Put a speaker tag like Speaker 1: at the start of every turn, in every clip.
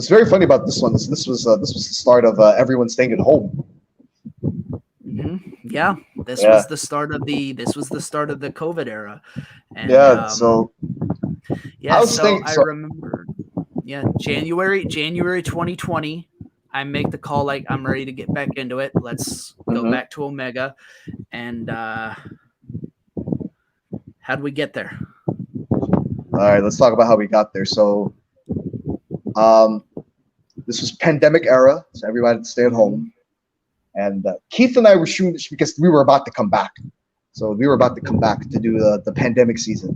Speaker 1: what's very funny about this one is this was the start of everyone staying at home.
Speaker 2: Yeah, this was the start of the COVID era, and I remember, January 2020. I make the call like I'm ready to get back into it. Let's go back to Omega, and how'd we get there?
Speaker 1: All right, let's talk about how we got there. So, this was pandemic era, so everybody had to stay at home. And Keith and I were shooting because we were about to come back. So we were about to come back to do the pandemic season.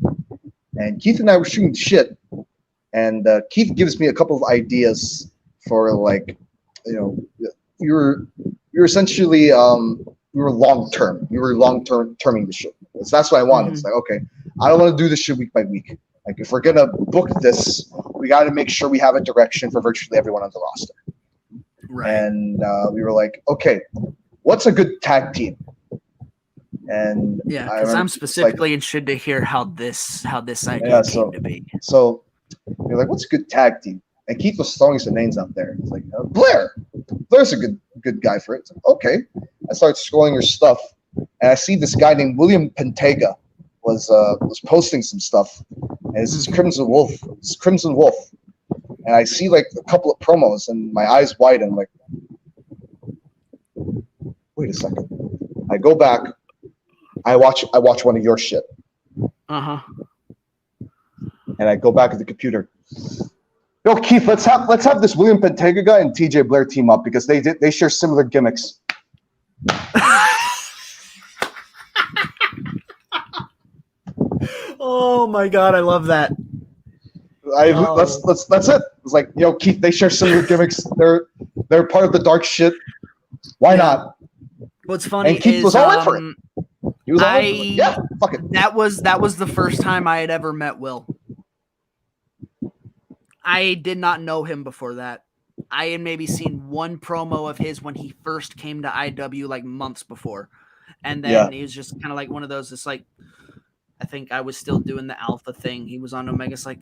Speaker 1: And Keith and I were shooting shit. And Keith gives me a couple of ideas for like, we were essentially we were long term. We were long terming the shit. So that's what I wanted. It's like, okay, I don't want to do this shit week by week. Like if we're gonna book this, we got to make sure we have a direction for virtually everyone on the roster. Right. And we were like, okay, what's a good tag team? And
Speaker 2: because I'm specifically interested to hear how this idea came to be.
Speaker 1: So you're like, what's a good tag team? And Keith was throwing some names out there. It's like Blair. Blair's a good guy for it. It's like, okay. I started scrolling your stuff, and I see this guy named William Pentega was posting some stuff, and it's this Crimson Wolf. It's Crimson Wolf. And I see like a couple of promos, and my eyes widen. I'm like, wait a second. I go back. I watch one of your shit. And I go back to the computer. Yo, Keith, let's have this William Pentega guy and TJ Blair team up because they share similar gimmicks.
Speaker 2: Oh my god, I love that.
Speaker 1: That's it. It's like, yo, Keith, they share similar gimmicks. They're part of the dark shit. Why not?
Speaker 2: What's funny
Speaker 1: and Keith
Speaker 2: is
Speaker 1: was all in for it. He was all in for it. Yeah, fuck it.
Speaker 2: That was the first time I had ever met Will. I did not know him before that. I had maybe seen one promo of his when he first came to IW like months before. And then he was just kind of like one of those, it's like, I think I was still doing the Alpha thing. He was on Omega's like,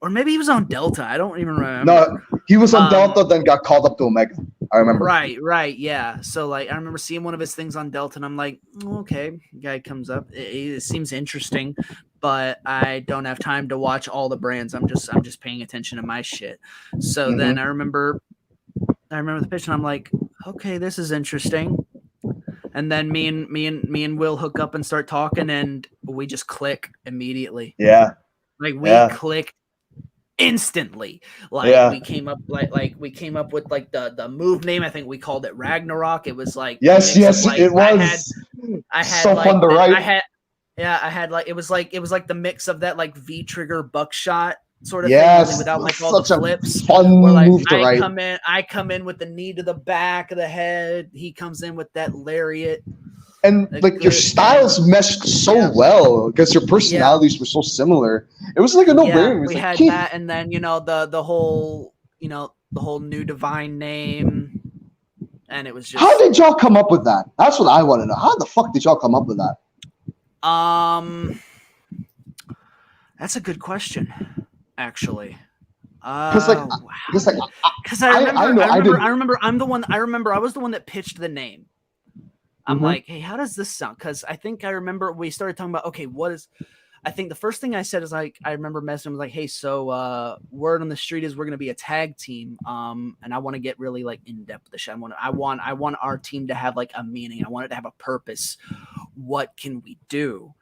Speaker 2: or maybe he was on Delta. I don't even remember.
Speaker 1: No, he was on Delta, then got called up to Omega. I remember.
Speaker 2: Right, yeah. So like, I remember seeing one of his things on Delta, and I'm like, okay, guy comes up. It seems interesting, but I don't have time to watch all the brands. I'm just paying attention to my shit. So then I remember the pitch, and I'm like, okay, this is interesting. And then me and Will hook up and start talking, and we just click immediately.
Speaker 1: Yeah,
Speaker 2: like we clicked instantly. Like we came up we came up with like the move name. I think we called it Ragnarok. It was like
Speaker 1: yes, like, it was.
Speaker 2: I had
Speaker 1: so
Speaker 2: like,
Speaker 1: fun to write.
Speaker 2: I had like it was like the mix of that like V trigger buckshot sort of
Speaker 1: thing
Speaker 2: without like all the flips.
Speaker 1: Fun
Speaker 2: where, like,
Speaker 1: move to write.
Speaker 2: I come in with the knee to the back of the head. He comes in with that lariat.
Speaker 1: And like your styles meshed so well because your personalities were so similar. It was like a no-brainer.
Speaker 2: We
Speaker 1: like,
Speaker 2: had
Speaker 1: Keith.
Speaker 2: that, and then the whole new divine name, and it was just.
Speaker 1: How did y'all come up with that? That's what I want to know. How the fuck did y'all come up with that?
Speaker 2: That's a good question, actually.
Speaker 1: I
Speaker 2: was the one that pitched the name. I'm like, hey, how does this sound? Because I think I remember we started talking about, okay, I think the first thing I said is like, I remember messaging him like, hey, so word on the street is we're going to be a tag team. And I want to get really like in depth with the shit. I want our team to have like a meaning. I want it to have a purpose. What can we do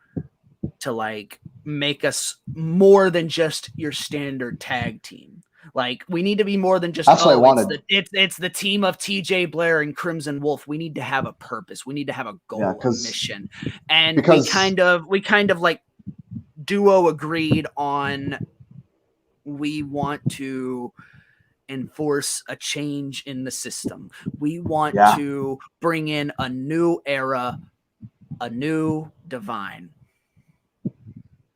Speaker 2: to like make us more than just your standard tag team? Like, we need to be more than just.
Speaker 1: That's what I wanted.
Speaker 2: It's the team of TJ Blair and Crimson Wolf. We need to have a purpose. We need to have a goal, a mission. And we kind of like duo agreed on. We want to enforce a change in the system. We want to bring in a new era, a new divine.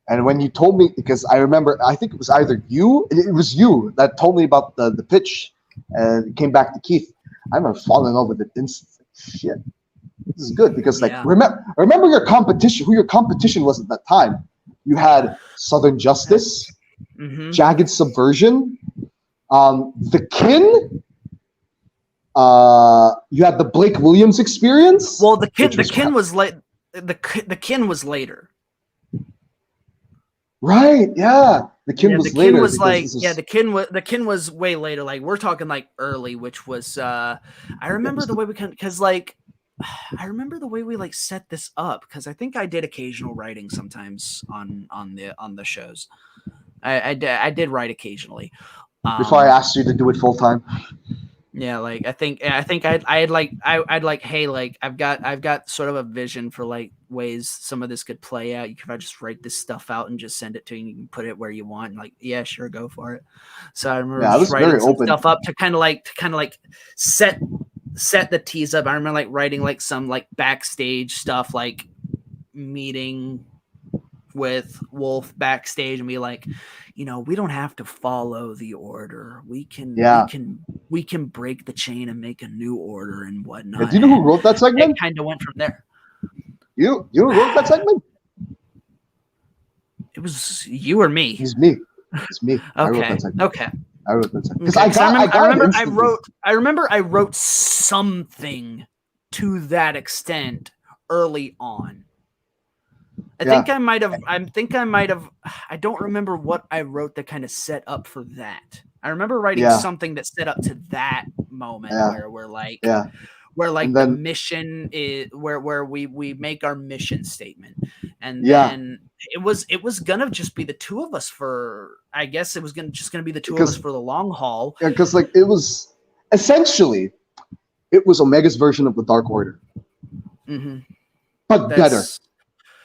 Speaker 1: And when you told me, because I remember, I think it was either you, it was you that told me about the pitch and it came back to Keith. I remember falling in love with it instantly. Shit, this is good because like remember your competition, who your competition was at that time. You had Southern Justice, Jagged Subversion, The kin. You had the Blake Williams experience.
Speaker 2: Well, the kin was late. The kin was later.
Speaker 1: Right? Yeah, the kin was later.
Speaker 2: The kin was way later. Like we're talking like early, which was I remember the way we I remember the way we like set this up because I think I did occasional writing sometimes on the shows. I did write occasionally.
Speaker 1: Before I asked you to do it full time.
Speaker 2: Yeah, like I think I'd like, hey, like I've got sort of a vision for like ways some of this could play out. You could just write this stuff out and just send it to you. And you can put it where you want. And like, yeah, sure, go for it. So I remember just writing some stuff up to kind of like set the tease up. I remember like writing like some like backstage stuff, like meeting with Wolf backstage and be like, you know, we don't have to follow the order. We can break the chain and make a new order and whatnot.
Speaker 1: And do you know who wrote that segment?
Speaker 2: It kind of went from there.
Speaker 1: You know who wrote that segment?
Speaker 2: It was you or me.
Speaker 1: It's me.
Speaker 2: Okay.
Speaker 1: I wrote that segment.
Speaker 2: Okay.
Speaker 1: I wrote that segment.
Speaker 2: I remember I wrote something to that extent early on. I think I might have. I don't remember what I wrote that kind of set up for that. I remember writing something that set up to that moment where we're like, the mission is where we make our mission statement, and then it was gonna just be the two of us for. I guess it was gonna be the two of us for the long haul.
Speaker 1: Yeah, because like it was essentially, it was Omega's version of the Dark Order, but better.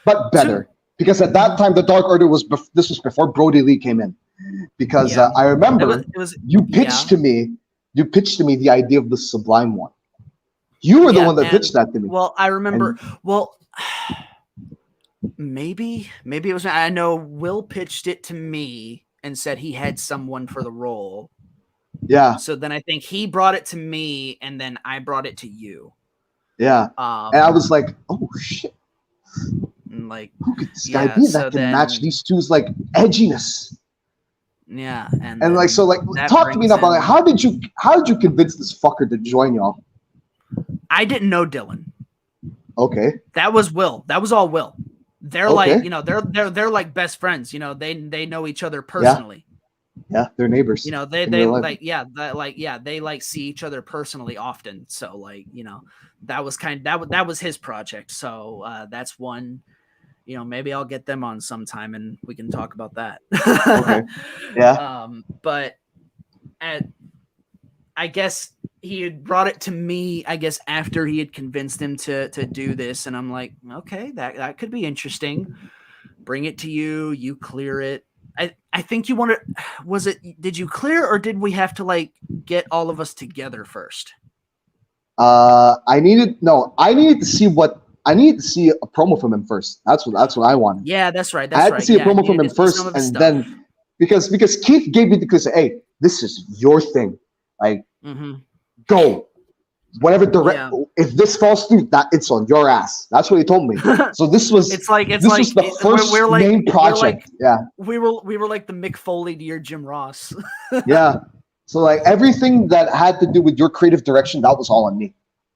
Speaker 1: But better, because at that time the Dark Order was this was before Brody Lee came in. Because I remember you pitched to me the idea of the Sublime One. You were the one that pitched that to me.
Speaker 2: Well, I remember. Maybe it was. I know Will pitched it to me and said he had someone for the role.
Speaker 1: Yeah.
Speaker 2: So then I think he brought it to me, and then I brought it to you.
Speaker 1: Yeah. And I was like, oh shit.
Speaker 2: Like,
Speaker 1: who could this guy be that can match these two's like edginess?
Speaker 2: Yeah,
Speaker 1: and like so, like talk to me now about like, how did you convince this fucker to join y'all?
Speaker 2: I didn't know Dylan.
Speaker 1: Okay,
Speaker 2: that was Will. That was all Will. They're like, you know, they're like best friends. You know, they know each other personally.
Speaker 1: Yeah, they're neighbors.
Speaker 2: You know, they like see each other personally often. So like, you know, that was his project. So that's one. You know, maybe I'll get them on sometime and we can talk about that.
Speaker 1: Okay. Yeah.
Speaker 2: But I guess he had brought it to me, I guess, after he had convinced him to do this. And I'm like, okay, that could be interesting. Bring it to you. You clear it. I think you wanted, did you clear or did we have to like get all of us together first?
Speaker 1: I needed to see a promo from him first. That's what I wanted.
Speaker 2: Yeah, that's right.
Speaker 1: I had to see a promo from him first, and then because Keith gave me the clue, hey, this is your thing. Like, go. Whatever if this falls through, that it's on your ass. That's what he told me. So this was was the first main project.
Speaker 2: We were like the Mick Foley to your Jim Ross.
Speaker 1: Yeah. So like everything that had to do with your creative direction, that was all on me.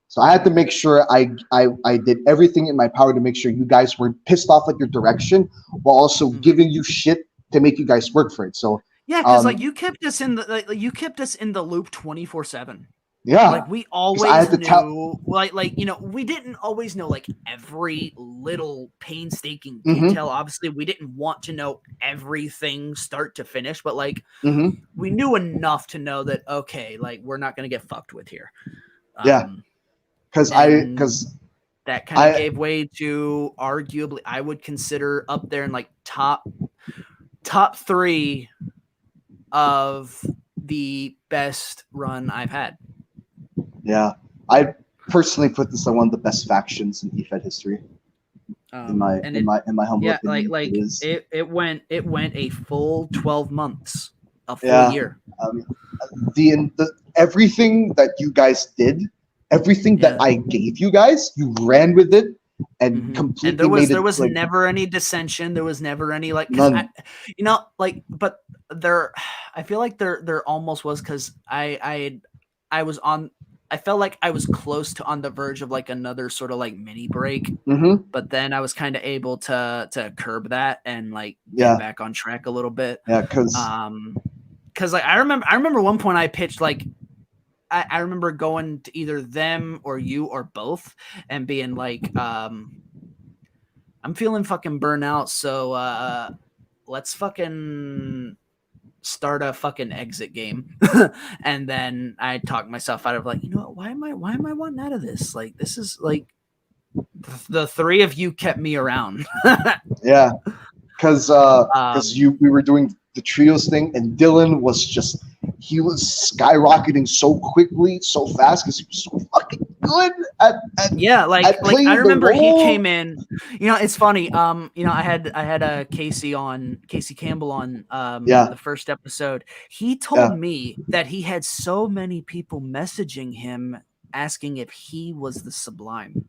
Speaker 1: So I had to make sure I did everything in my power to make sure you guys weren't pissed off at your direction, while also giving you shit to make you guys work for it. So
Speaker 2: yeah, because like you kept us in the loop 24/7.
Speaker 1: Yeah,
Speaker 2: like we always knew, like you know, we didn't always know like every little painstaking detail. Obviously, we didn't want to know everything start to finish, but like we knew enough to know that okay, like we're not gonna get fucked with here. Because that kind of gave way to arguably I would consider up there in like top 3 of the best run I've had.
Speaker 1: Yeah, I personally put this on one of the best factions in EFED history. In my humble opinion,
Speaker 2: it went a full 12 months, a full year.
Speaker 1: Everything that you guys did, everything that I gave you guys, you ran with it. and
Speaker 2: And
Speaker 1: completely made
Speaker 2: there
Speaker 1: it
Speaker 2: was
Speaker 1: like
Speaker 2: never any dissension. There was never any like, cause
Speaker 1: none.
Speaker 2: but there, I feel like there almost was, cause I was on, I felt like I was close to on the verge of like another sort of like mini break,
Speaker 1: Mm-hmm.
Speaker 2: but then I was kind of able to curb that and like get
Speaker 1: Yeah,
Speaker 2: back on track a little bit.
Speaker 1: yeah, because
Speaker 2: Cause like I remember one point I pitched like, I remember going to either them or you or both and being like, I'm feeling fucking burnout, so let's fucking start a fucking exit game. And then I talked myself out of like, you know what, why am I wanting out of this? Like, this is like the three of you kept me around.
Speaker 1: yeah, because
Speaker 2: um
Speaker 1: we were doing the trios thing, and Dylan was just he was skyrocketing so quickly, so fast because he was so fucking good
Speaker 2: yeah,
Speaker 1: at
Speaker 2: like I
Speaker 1: playing the
Speaker 2: remember he
Speaker 1: role.
Speaker 2: came in, it's funny, I had a Casey Campbell on
Speaker 1: Yeah,
Speaker 2: the first episode. He told
Speaker 1: yeah.
Speaker 2: me that he had so many people messaging him asking if he was the Sublime.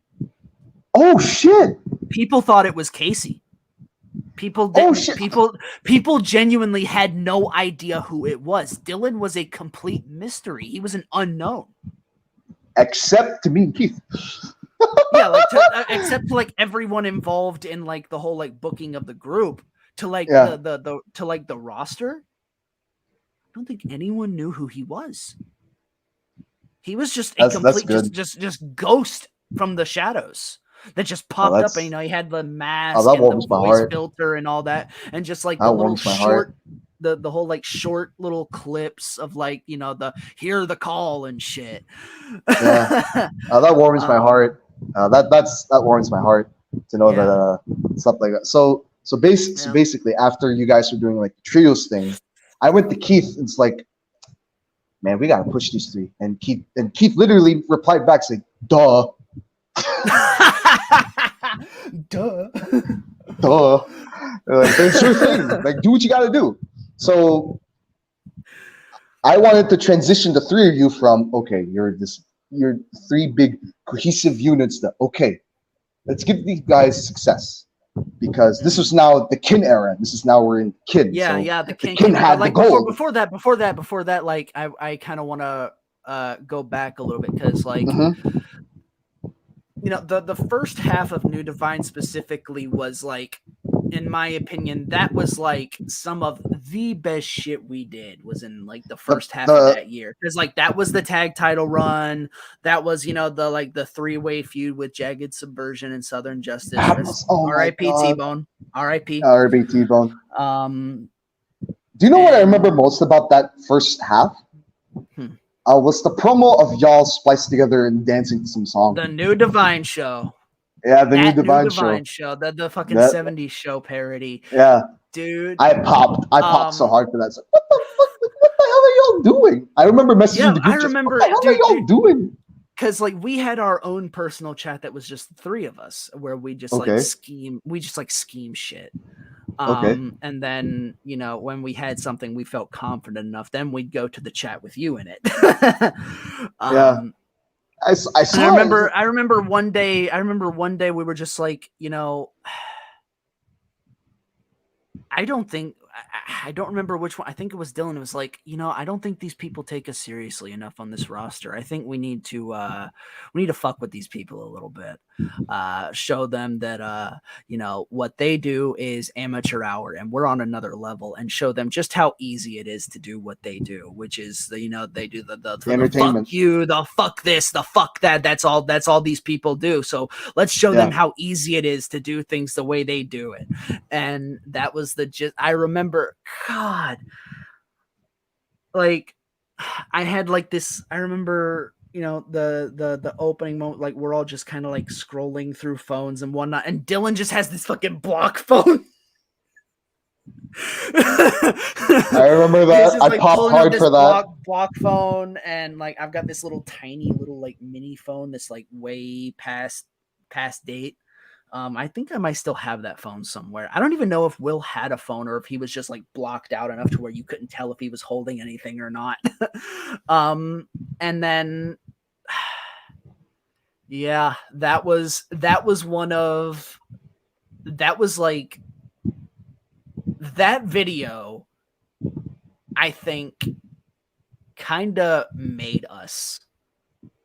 Speaker 1: Oh shit!
Speaker 2: People thought it was Casey. People
Speaker 1: Oh
Speaker 2: didn't.
Speaker 1: shit!
Speaker 2: People genuinely had no idea who it was. Dylan was a complete mystery. He was an unknown.
Speaker 1: Except to me and Keith.
Speaker 2: Yeah, like except to like everyone involved in like the whole like booking of the group, to like
Speaker 1: Yeah,
Speaker 2: to like the roster. I don't think anyone knew who he was. He was just a
Speaker 1: that's
Speaker 2: complete
Speaker 1: good.
Speaker 2: just ghost from the shadows that just
Speaker 1: Oh,
Speaker 2: popped up, and he had the
Speaker 1: oh,
Speaker 2: mask
Speaker 1: that
Speaker 2: and the
Speaker 1: warms my
Speaker 2: voice
Speaker 1: heart.
Speaker 2: filter and all that, and just like
Speaker 1: That
Speaker 2: the little
Speaker 1: warms my heart.
Speaker 2: short the whole like short little clips of like the hear the call and shit.
Speaker 1: Yeah, that warms my
Speaker 2: um
Speaker 1: heart. That warms my heart to know that
Speaker 2: yeah
Speaker 1: stuff like that. So
Speaker 2: yeah
Speaker 1: basically, after you guys were doing like the trios thing, I went to Keith. And it's like, man, we gotta push these three. And Keith literally replied back saying, "Duh,
Speaker 2: duh.
Speaker 1: duh." Like, it's your thing. Like, do what you gotta do. So I wanted to transition the three of you from you're three big cohesive units that okay, let's give these guys success because this was now the kin era. This is now we're in kin.
Speaker 2: Yeah,
Speaker 1: So
Speaker 2: yeah, the
Speaker 1: the
Speaker 2: king
Speaker 1: kin
Speaker 2: came out. But
Speaker 1: had the
Speaker 2: like
Speaker 1: gold.
Speaker 2: before that, like I kind of want to go back a little bit, because like
Speaker 1: Mm-hmm.
Speaker 2: the first half of New Divine specifically was like, in my opinion, that was like some of the best shit we did was in like the
Speaker 1: The
Speaker 2: first half of
Speaker 1: the
Speaker 2: that year, because like that was the tag title run, that was the like the three-way feud with Jagged Subversion and Southern Justice.
Speaker 1: that was, oh my
Speaker 2: R.I.P.
Speaker 1: god,
Speaker 2: T-Bone, R.I.P.
Speaker 1: RBT Bone.
Speaker 2: Um,
Speaker 1: Do you know what I remember
Speaker 2: and
Speaker 1: most about that first half?
Speaker 2: hmm,
Speaker 1: Was the promo of y'all spliced together and dancing to some song.
Speaker 2: the New Divine show,
Speaker 1: Yeah, the new
Speaker 2: that New
Speaker 1: Divine show.
Speaker 2: Divine show, the fucking
Speaker 1: That
Speaker 2: 70s show parody,
Speaker 1: yeah,
Speaker 2: dude.
Speaker 1: I popped so hard for that. It's like, what the fuck? What the hell are y'all doing? I remember messaging
Speaker 2: Yeah,
Speaker 1: the
Speaker 2: I
Speaker 1: group just, what
Speaker 2: remember,
Speaker 1: the hell are y'all
Speaker 2: dude,
Speaker 1: doing?
Speaker 2: because like we had our own personal chat that was just three of us, where we just like
Speaker 1: Okay,
Speaker 2: scheme shit.
Speaker 1: okay,
Speaker 2: And then when we had something we felt confident enough, then we'd go to the chat with you in it.
Speaker 1: yeah.
Speaker 2: um
Speaker 1: I
Speaker 2: and
Speaker 1: saw it.
Speaker 2: I remember one day we were just like, I don't think I don't remember which one. I think it was Dylan. It was like, I don't think these people take us seriously enough on this roster. I think we need to fuck with these people a little bit. Show them that what they do is amateur hour and we're on another level, and show them just how easy it is to do what they do, which is they do the fuck
Speaker 1: Entertainment.
Speaker 2: you, the fuck this, the fuck that. That's all these people do. So let's show them
Speaker 1: Yeah,
Speaker 2: how easy it is to do things the way they do it. And that was I remember, God, like I had like this, I remember, the opening moment, like we're all just kind of like scrolling through phones and whatnot, and Dylan just has this fucking block phone.
Speaker 1: I remember
Speaker 2: He's
Speaker 1: that.
Speaker 2: just
Speaker 1: I
Speaker 2: like
Speaker 1: popped
Speaker 2: pulling up
Speaker 1: hard
Speaker 2: this
Speaker 1: for that.
Speaker 2: block phone, and like I've got this tiny little like mini phone that's like way past date. I think I might still have that phone somewhere. I don't even know if Will had a phone or if he was just like blocked out enough to where you couldn't tell if he was holding anything or not. And then Yeah, that was one of that was like that video, I think, kind of made us.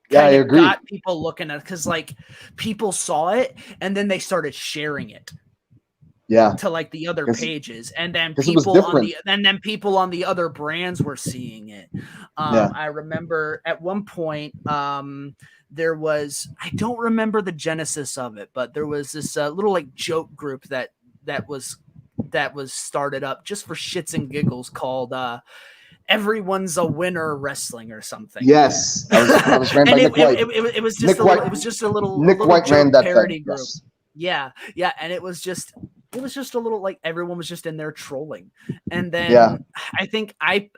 Speaker 1: Yeah, I
Speaker 2: Kind of
Speaker 1: agree.
Speaker 2: got people looking at it because like people saw it and then they started sharing it
Speaker 1: Yeah,
Speaker 2: to like the other
Speaker 1: because
Speaker 2: pages, and then
Speaker 1: it was
Speaker 2: people on
Speaker 1: different.
Speaker 2: the other brands were seeing it.
Speaker 1: Yeah.
Speaker 2: I remember at one point there was, I don't remember the genesis of it, but there was this little like joke group that was started up just for shits and giggles called everyone's a winner wrestling or something.
Speaker 1: Yes, I was ran
Speaker 2: And
Speaker 1: by Nick White.
Speaker 2: it was just
Speaker 1: Nick
Speaker 2: a little,
Speaker 1: White.
Speaker 2: it was just a little
Speaker 1: Nick White
Speaker 2: joke
Speaker 1: ran that
Speaker 2: parody
Speaker 1: thing.
Speaker 2: group.
Speaker 1: Yes.
Speaker 2: Yeah, and it was just a little like everyone was just in there trolling. And then
Speaker 1: Yeah.
Speaker 2: I think I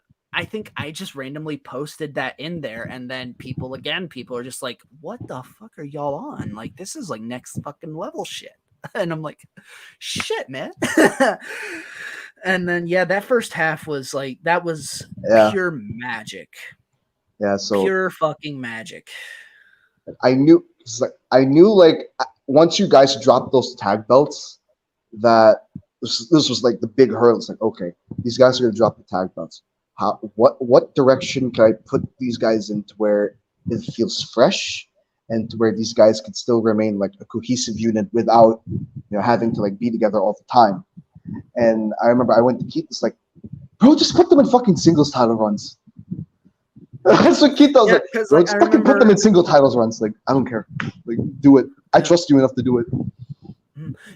Speaker 2: just randomly posted that in there, and then people are just like, what the fuck are y'all on? Like, this is like next fucking level shit. And I'm like, shit, man. And then yeah, that first half was like, that was
Speaker 1: Yeah.
Speaker 2: pure magic.
Speaker 1: Yeah. So
Speaker 2: Pure fucking magic.
Speaker 1: I knew like once you guys dropped those tag belts, that this was like the big hurdle. It's like, okay, these guys are gonna drop the tag belts. What direction can I put these guys into where it feels fresh and to where these guys can still remain like a cohesive unit without having to like be together all the time. And I remember I went to Keith, it's like, bro, just put them in fucking singles title runs. That's what Keith was like, bro, just fucking put them in single titles runs. Like, I don't care. Like, do it. I trust you enough to do it.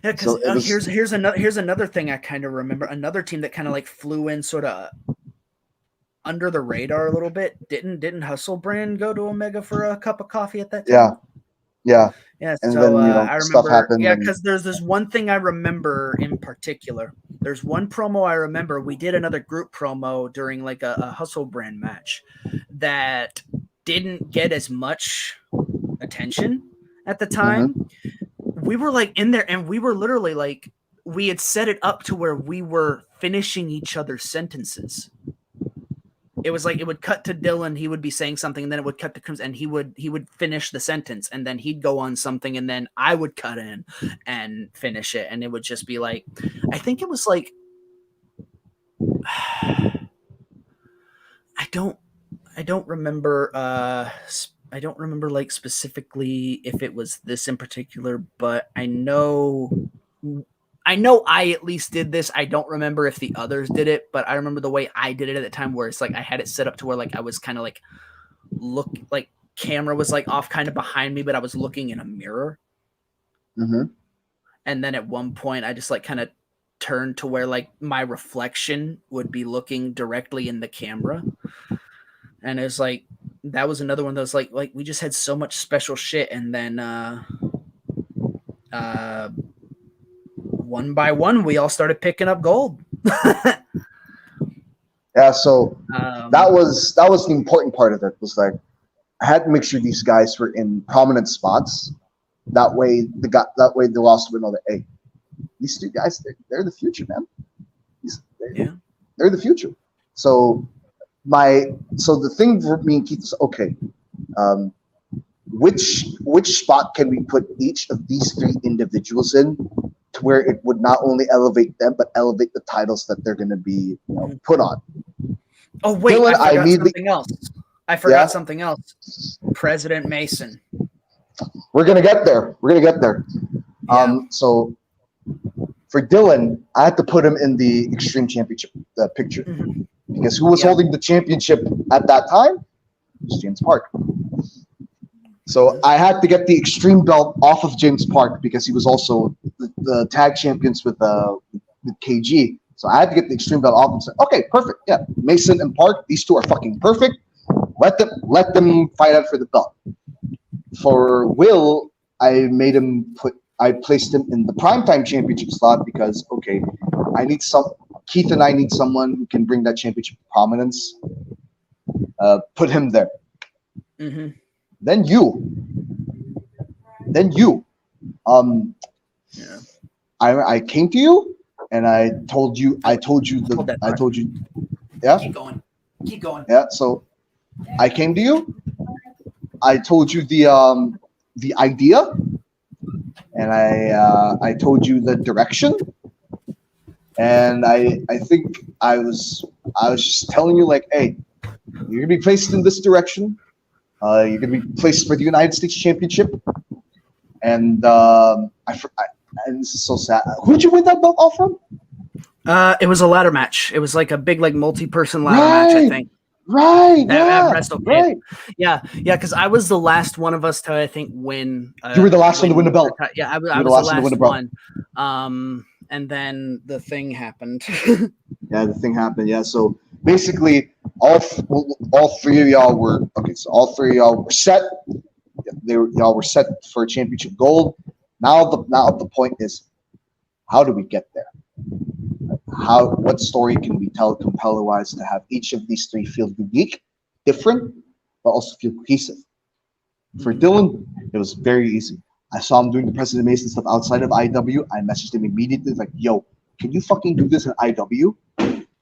Speaker 2: Yeah, because here's another thing I kind of remember. Another team that kind of like flew in sort of under the radar a little bit. Didn't Hustle Brand go to Omega for a cup of coffee at that time?
Speaker 1: Yeah.
Speaker 2: And
Speaker 1: so
Speaker 2: then,
Speaker 1: I remember stuff happened.
Speaker 2: Yeah, because there's this one thing I remember in particular. There's one promo I remember. We did another group promo during like a Hustle Brand match that didn't get as much attention at the time. Mm-hmm. We were like in there, and we were literally like, we had set it up to where we were finishing each other's sentences. It was like it would cut to Dylan, he would be saying something, and then it would cut to Crimson, and he would finish the sentence, and then he'd go on something, and then I would cut in and finish it, and it would just be like, I think it was like, I don't remember like specifically if it was this in particular, but I know I at least did this. I don't remember if the others did it, but I remember the way I did it at the time, where it's like I had it set up to where like I was kind of like camera was like off kind of behind me, but I was looking in a mirror.
Speaker 1: Mm-hmm.
Speaker 2: And then at one point I just like kind of turned to where like my reflection would be looking directly in the camera. And it was like, that was another one that was like we just had so much special shit. And then one by one, we all started picking up gold.
Speaker 1: Yeah, so that was the important part of it. Was like I had to make sure these guys were in prominent spots. That way, they lost would know that, hey, these two guys, they're the future, man. They're the future. So the thing for me and Keith is, okay, which spot can we put each of these three individuals in to where it would not only elevate them but elevate the titles that they're going to be put on.
Speaker 2: Oh wait, Dylan, I forgot something else. President Mason.
Speaker 1: We're gonna get there. Yeah. So for Dylan, I had to put him in the Extreme Championship picture, because who was holding the championship at that time? It was James Park. So I had to get the Extreme belt off of James Park because he was also the tag champions with KG. So I had to get the Extreme belt off and say, okay, perfect. Yeah, Mason and Park, these two are fucking perfect. Let them fight out for the belt. For Will, I placed him in the primetime championship slot because, okay, Keith and I need someone who can bring that championship to prominence. Put him there.
Speaker 2: Mm-hmm.
Speaker 1: Then you. I came to you and I told you. Yeah.
Speaker 2: Keep going.
Speaker 1: Yeah. So I came to you. I told you the the idea, and I told you the direction, and I think I was just telling you like, hey, you're gonna be placed in this direction. You're gonna be placed for the United States Championship, and and this is so sad. Who did you win that belt off from?
Speaker 2: It was a ladder match. It was like a big, like multi-person ladder match, I think.
Speaker 1: Right.
Speaker 2: Right. Yeah. Because I was the last one of us to, I think, win.
Speaker 1: You were the last one to win the belt.
Speaker 2: Yeah, I was the last one. And then the thing happened.
Speaker 1: Yeah, the thing happened. Yeah, so basically, all three of y'all were okay. So all three of y'all were set. Y'all were set for championship gold. Now the point is, how do we get there? What story can we tell Compeller-wise to have each of these three feel unique, different, but also feel cohesive? For Dylan, it was very easy. I saw him doing the President Mason stuff outside of IW. I messaged him immediately, like, "Yo, can you fucking do this in IW?"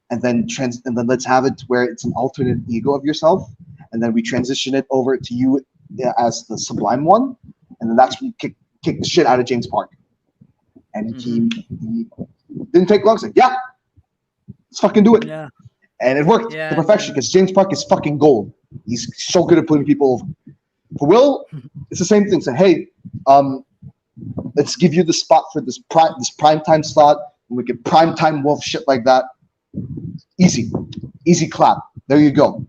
Speaker 1: And then let's have it where it's an alternate ego of yourself, and then we transition it over to you as the Sublime one, and then that's when you kick the shit out of James Park. And he didn't take long. Said, "Yeah, let's fucking do it."
Speaker 2: Yeah.
Speaker 1: And it worked to perfection because James Park is fucking gold. He's so good at putting people over. For Will, it's the same thing. Say, "Hey, let's give you the spot for this prime time slot, and we get prime time Wolf shit like that. Easy clap. There you go."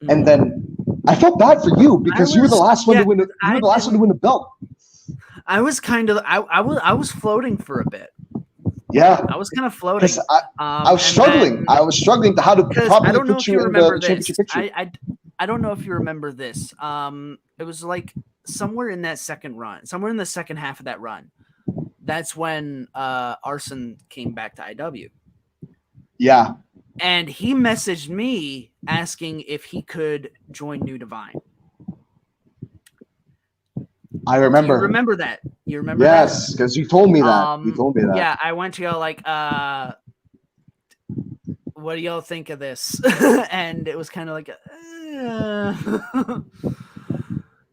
Speaker 1: And then I felt bad for you because you were the last one to win. You were the last one to win the belt.
Speaker 2: I was kind of I was floating for a bit.
Speaker 1: Yeah,
Speaker 2: I was kind of floating.
Speaker 1: I was struggling. I was struggling to how to properly put you in the championship picture.
Speaker 2: I don't know if you remember this. It was like somewhere in that second run, somewhere in the second half of that run. That's when Arson came back to IW.
Speaker 1: Yeah.
Speaker 2: And he messaged me asking if he could join New Divine.
Speaker 1: I remember.
Speaker 2: You remember that? You remember
Speaker 1: yes, because you told me that. You told me that.
Speaker 2: Yeah, I went to go like, what do y'all think of this? And it was kind of like,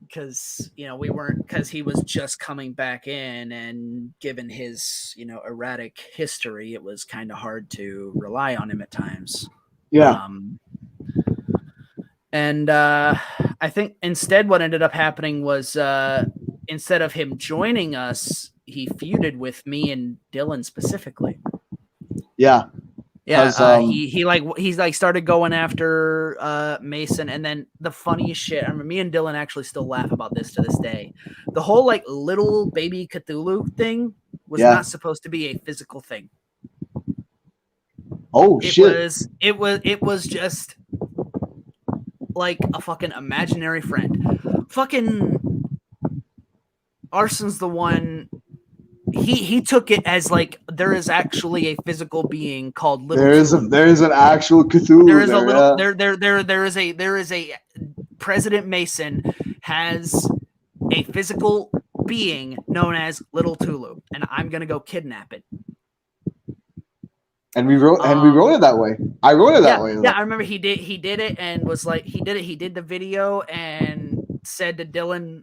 Speaker 2: because we weren't, because he was just coming back in, and given his erratic history, it was kind of hard to rely on him at times.
Speaker 1: Yeah.
Speaker 2: And I think instead what ended up happening was instead of him joining us, he feuded with me and Dylan specifically.
Speaker 1: Yeah.
Speaker 2: Yeah. He's started going after Mason. And then the funniest shit, I remember me and Dylan actually still laugh about this to this day. The whole like little baby Cthulhu thing was not supposed to be a physical thing.
Speaker 1: Oh, shit.
Speaker 2: It was just like a fucking imaginary friend. Fucking Arson's the one. He took it as like there is actually a physical being called Little.
Speaker 1: There is an actual Cthulhu.
Speaker 2: There is a President Mason has a physical being known as Little Tulu, and I'm gonna go kidnap it.
Speaker 1: And we wrote it that way. I wrote it that way.
Speaker 2: Yeah, I remember he did it and was like he did the video and said to Dylan,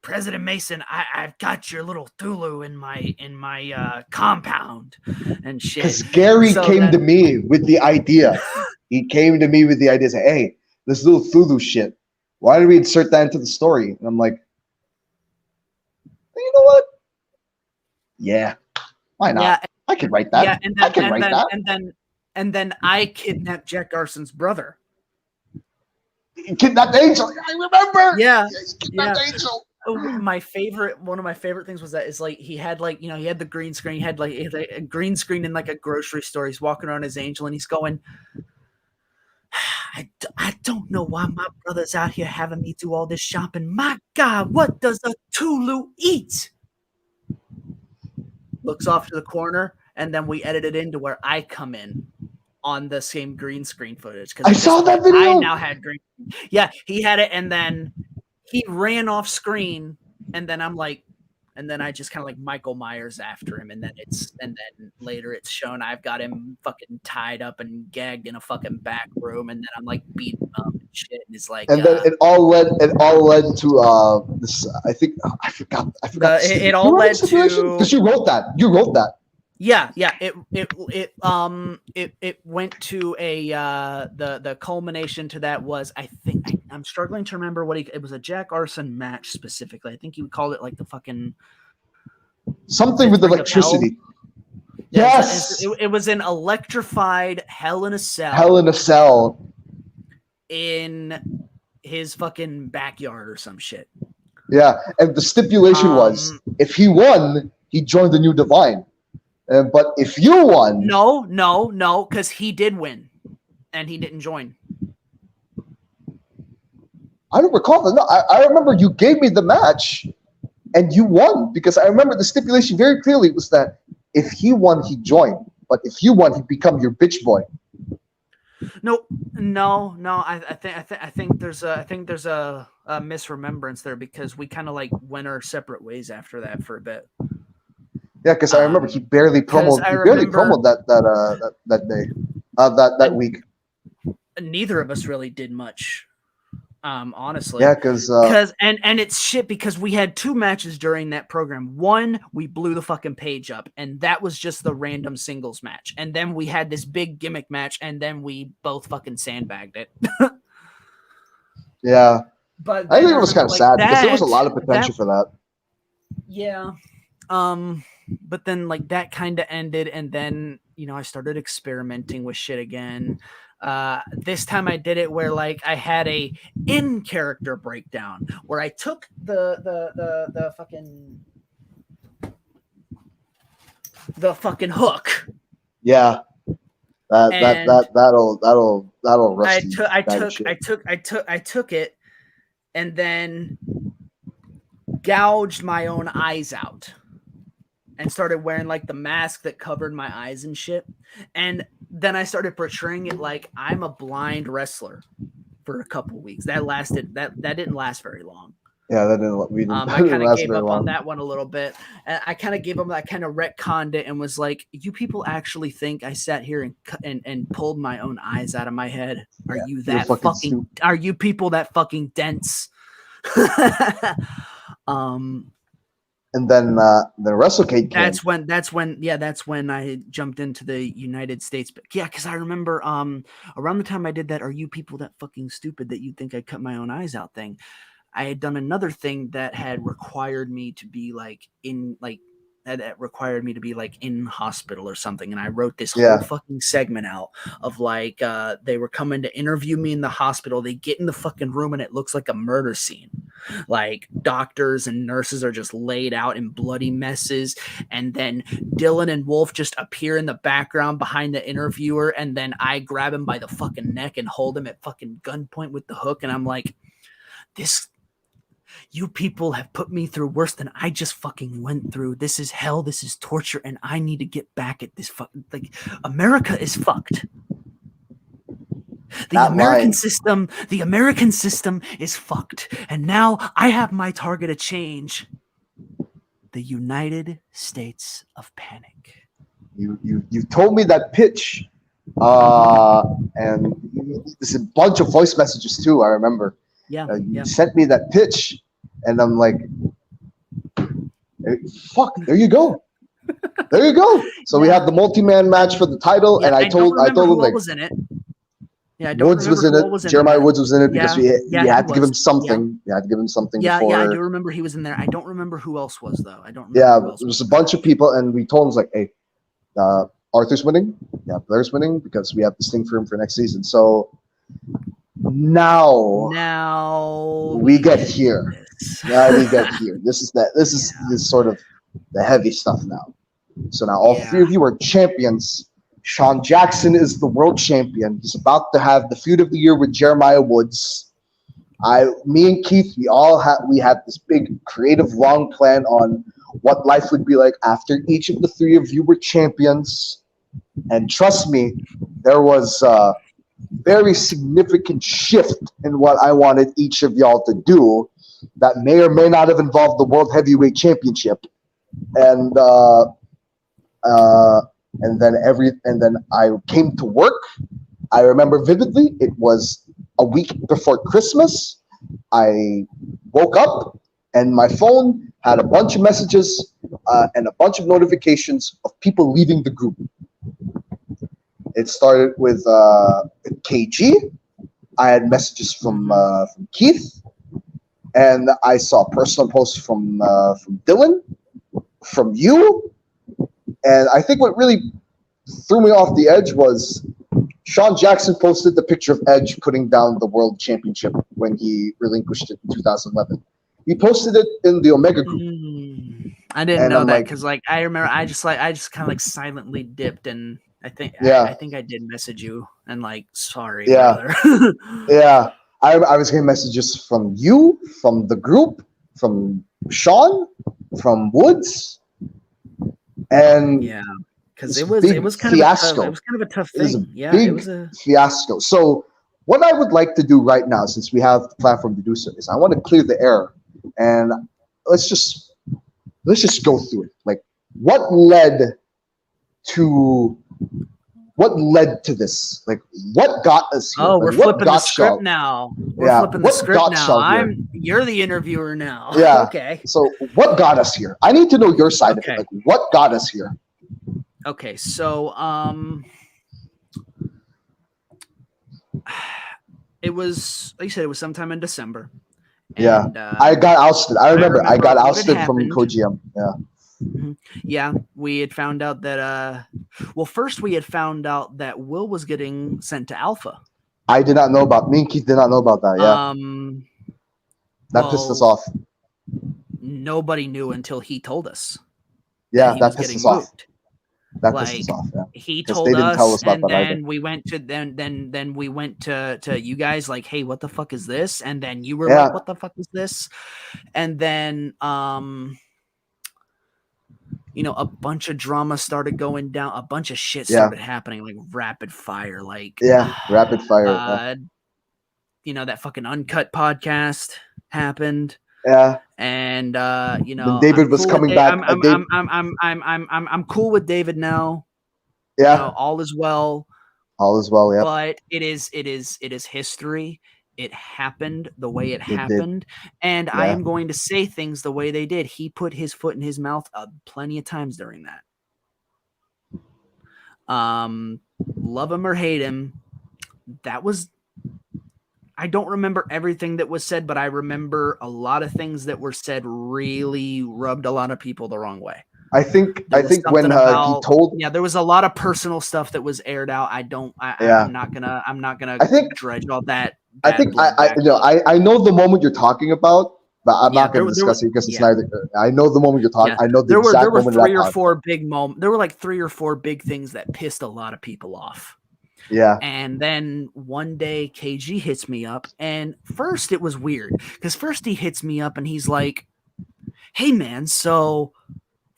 Speaker 2: President Mason, I've got your Little Tulu in my compound and shit.
Speaker 1: Because Gary came to me with the idea. He came to me with the idea, saying, "Hey, this Little Tulu shit. Why did we insert that into the story?" And I'm like, you know what? Yeah, why not? Yeah, I could write that.
Speaker 2: Yeah, I can write that. And then I kidnapped Jack Garson's brother.
Speaker 1: He kidnapped Angel. I remember.
Speaker 2: Yeah,
Speaker 1: kidnapped Angel.
Speaker 2: One of my favorite things was that is like he had like he had the green screen. He had like a green screen in like a grocery store. He's walking around as Angel and he's going, I don't know why my brother's out here having me do all this shopping. My God, what does a Tulu eat? Looks off to the corner, and then we edit it into where I come in on the same green screen footage.
Speaker 1: I saw that video.
Speaker 2: I now had green. Yeah, he had it, and then he ran off screen, and then I'm like, and then I just kind of like Michael Myers after him, and then later it's shown I've got him fucking tied up and gagged in a fucking back room, and then I'm like beating him up and shit, and it's like,
Speaker 1: and then it all led to this. I forgot the
Speaker 2: it
Speaker 1: you
Speaker 2: all
Speaker 1: remember
Speaker 2: led
Speaker 1: the stipulation?
Speaker 2: to
Speaker 1: Because you wrote that.
Speaker 2: yeah. It went to a the culmination to that was I'm struggling to remember what it was a Jack Arson match specifically. I think he called it like the fucking
Speaker 1: Something with
Speaker 2: Ring of Hell.
Speaker 1: electricity.
Speaker 2: Yeah,
Speaker 1: Yes,
Speaker 2: it was an electrified Hell in a Cell.
Speaker 1: Hell in a Cell
Speaker 2: in his fucking backyard or some shit.
Speaker 1: Yeah, and the stipulation was if he won, he joined the New Divine. But if you won,
Speaker 2: no, because he did win, and he didn't join.
Speaker 1: I don't recall that. No, I remember you gave me the match, and you won because I remember the stipulation very clearly was that if he won, he joined. But if you won, he'd become your bitch boy.
Speaker 2: No. I think there's a misremembrance there because we kind of like went our separate ways after that for a bit.
Speaker 1: Yeah, because I remember he barely promoted that day, that week.
Speaker 2: Neither of us really did much, honestly.
Speaker 1: Yeah, because
Speaker 2: and it's shit because we had two matches during that program. One, we blew the fucking page up, and that was just the random singles match. And then we had this big gimmick match, and then we both fucking sandbagged it.
Speaker 1: Yeah,
Speaker 2: but
Speaker 1: I think it was kind of sad because there was a lot of potential for that.
Speaker 2: Yeah. But then like that kind of ended, and then I started experimenting with shit again. This time I did it where like I had a in character breakdown where I took the fucking hook.
Speaker 1: Yeah. That'll rust.
Speaker 2: I took it and then gouged my own eyes out. And started wearing like the mask that covered my eyes and shit. And then I started portraying it like I'm a blind wrestler for a couple weeks. That didn't last very long.
Speaker 1: Yeah, that didn't. We didn't.
Speaker 2: I kind of gave up on that one a little bit. I kind of gave up. I kind of retconned it and was like, "You people actually think I sat here and pulled my own eyes out of my head? Are you that fucking? Are you people that fucking dense?"
Speaker 1: And then the WrestleCade came.
Speaker 2: That's when I jumped into the United States. But yeah, because I remember around the time I did that, are you people that fucking stupid that you think I cut my own eyes out thing? I had done another thing that had required me to be in hospital or something, and I wrote this whole fucking segment out of like they were coming to interview me in the hospital. They get in the fucking room and it looks like a murder scene. Like doctors and nurses are just laid out in bloody messes, and then Dylan and Wolf just appear in the background behind the interviewer, and then I grab him by the fucking neck and hold him at fucking gunpoint with the hook, and I'm like, you people have put me through worse than I just fucking went through. This is hell. This is torture, and I need to get back at this fucking America is fucked. The American system is fucked. And now I have my target to change. The United States of Panic.
Speaker 1: You told me that pitch. And there's a bunch of voice messages too, I remember.
Speaker 2: Yeah.
Speaker 1: You sent me that pitch, and I'm like, fuck, there you go. There you go. So we had the multi-man match for the title, and I told him like,
Speaker 2: was in it. Yeah,
Speaker 1: Woods was in it. Jeremiah Woods was in it because we had to give him something.
Speaker 2: Yeah.
Speaker 1: You had to give him something.
Speaker 2: Yeah,
Speaker 1: before.
Speaker 2: I do remember he was in there. I don't remember who else was though. I don't remember.
Speaker 1: Yeah, there was a bunch of people, and we told him like, hey, Arthur's winning. Yeah, Blair's winning because we have this thing for him for next season. So now we get here. Now we get here. This is sort of the heavy stuff now. So now all three of you are champions. Sean Jackson is the world champion. He's about to have the feud of the year with Jeremiah Woods. Me and Keith, we had this big creative long plan on what life would be like after each of the three of you were champions. And trust me, there was a very significant shift in what I wanted each of y'all to do that may or may not have involved the World Heavyweight Championship. And then I came to work. I remember vividly. It was a week before Christmas, I woke up and my phone had a bunch of messages and a bunch of notifications of people leaving the group. It started with KG. I had messages from Keith, and I saw personal posts from Dylan, from you, and I think what really threw me off the edge was Sean Jackson posted the picture of Edge putting down the World Championship when he relinquished it in 2011. He posted it in the Omega group.
Speaker 2: I didn't know that because, like, I remember I just kind of like silently dipped, and I think I did message you and like, sorry, brother.
Speaker 1: Yeah, I was getting messages from you, from the group, from Sean, from Woods, and
Speaker 2: because it was kind
Speaker 1: fiasco.
Speaker 2: It was kind of a tough thing.
Speaker 1: It was a fiasco. So what I would like to do right now, since we have the platform to do so, is I want to clear the air, and let's just go through it. Like, what led to this? Like, what got us here?
Speaker 2: Oh,
Speaker 1: like,
Speaker 2: we're flipping the script now. We're flipping the script now. You're the interviewer now.
Speaker 1: Yeah.
Speaker 2: Okay.
Speaker 1: So what got us here? I need to know your side of it. Like, what got us here?
Speaker 2: Okay, so it was, like you said, it was sometime in December.
Speaker 1: And, I got ousted. I remember I got ousted from Kojima.
Speaker 2: Yeah, we had found out that first we had found out that Will was getting sent to Alpha.
Speaker 1: I did not know about. Me and Keith did not know about that. Yeah. That pissed us off.
Speaker 2: Nobody knew until he told us.
Speaker 1: Yeah, that pissed us off. That pissed us off. Yeah.
Speaker 2: He told us, and then we went to then we went to you guys, like, hey, what the fuck is this? And then you were like, what the fuck is this? And then a bunch of drama started going down, a bunch of shit started happening, like rapid fire, like
Speaker 1: rapid fire.
Speaker 2: That fucking Uncut podcast happened.
Speaker 1: Yeah.
Speaker 2: And
Speaker 1: when David was coming back.
Speaker 2: I'm cool with David now.
Speaker 1: Yeah.
Speaker 2: All is well.
Speaker 1: All is well, yeah.
Speaker 2: But it is history. It happened the way it happened. And I am going to say things the way they did. He put his foot in his mouth plenty of times during that. Love him or hate him, I don't remember everything that was said, but I remember a lot of things that were said really rubbed a lot of people the wrong way.
Speaker 1: I think when he told,
Speaker 2: there was a lot of personal stuff that was aired out. I'm not gonna dredge all that.
Speaker 1: I think I know the moment you're talking about, but I'm not going to discuss it because it's neither. I know the moment you're talking. I know the exact moment.
Speaker 2: There were 3 or 4 big moments. There were like 3 or 4 big things that pissed a lot of people off.
Speaker 1: Yeah.
Speaker 2: And then one day KG hits me up, and first it was weird because first he hits me up and he's like, hey man, so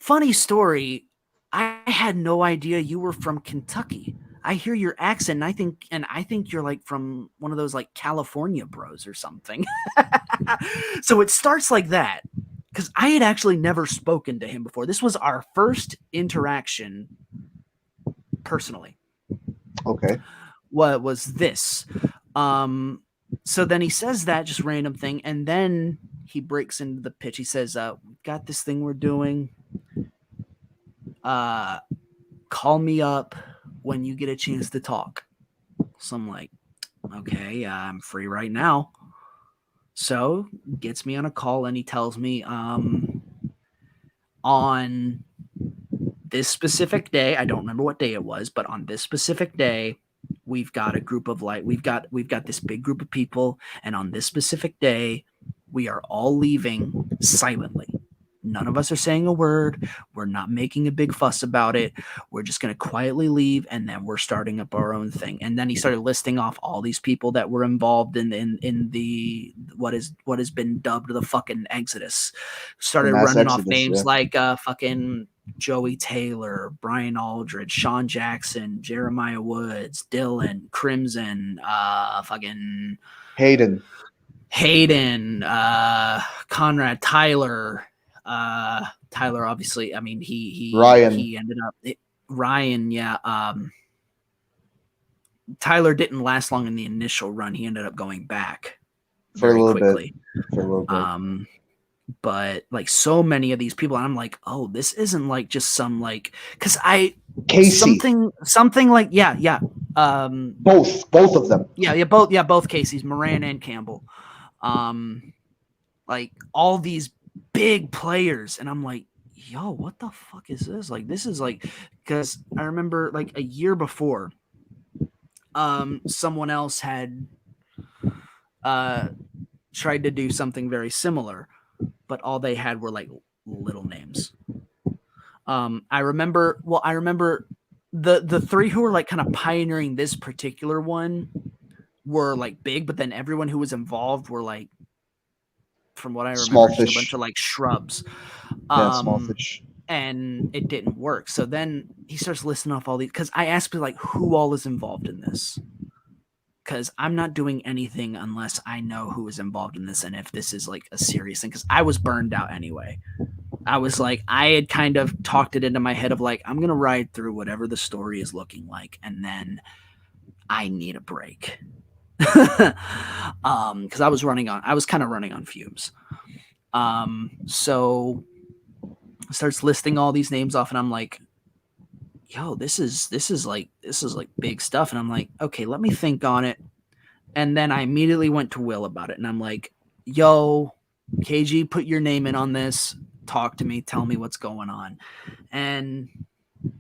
Speaker 2: funny story. I had no idea you were from Kentucky. I hear your accent and I think you're like from one of those like California bros or something. So it starts like that because I had actually never spoken to him before. This was our first interaction personally.
Speaker 1: Okay.
Speaker 2: What was this? So then he says that just random thing, and then he breaks into the pitch. He says, "We got this thing we're doing. Call me up when you get a chance to talk." So I'm like, "Okay, I'm free right now." So gets me on a call, and he tells me, on this specific day, I don't remember what day it was, but on this specific day, we've got a group of we've got this big group of people, and on this specific day, we are all leaving silently. None of us are saying a word. We're not making a big fuss about it. We're just going to quietly leave, and then we're starting up our own thing. And then he started listing off all these people that were involved in the what has been dubbed the fucking Exodus. Started running off names like fucking Joey Taylor, Brian Aldridge, Sean Jackson, Jeremiah Woods, Dylan, Crimson, fucking
Speaker 1: Hayden,
Speaker 2: Conrad, Tyler, obviously. I mean, he
Speaker 1: Ryan.
Speaker 2: He ended up Ryan, yeah. Tyler didn't last long in the initial run. He ended up going back
Speaker 1: For a
Speaker 2: very
Speaker 1: little
Speaker 2: quickly.
Speaker 1: bit. For a little bit.
Speaker 2: But like so many of these people, I'm like, oh, this isn't like just some like because
Speaker 1: Casey.
Speaker 2: something like
Speaker 1: Both of them.
Speaker 2: both Casey's, Moran and Campbell, like all these big players, and I'm like, yo, what the fuck is this? Like, this is like, because I remember like a year before, someone else had tried to do something very similar, but all they had were like little names. I remember the three who were like kind of pioneering this particular one were like big, but then everyone who was involved were like, from what I remember,
Speaker 1: Small
Speaker 2: just a
Speaker 1: fish.
Speaker 2: bunch of like shrubs.
Speaker 1: Small fish.
Speaker 2: And it didn't work. So then he starts listing off all these, because I asked me like, who all is involved in this? Because I'm not doing anything unless I know who is involved in this and if this is like a serious thing. Because I was burned out anyway. I was like, I had kind of talked it into my head of like, I'm gonna ride through whatever the story is looking like, and then I need a break. Because I was kind of running on fumes. So starts listing all these names off, and I'm like, yo, this is like big stuff. And I'm like, okay, let me think on it. And then I immediately went to Will about it, and I'm like, yo, KG, put your name in on this. Talk to me, tell me what's going on. And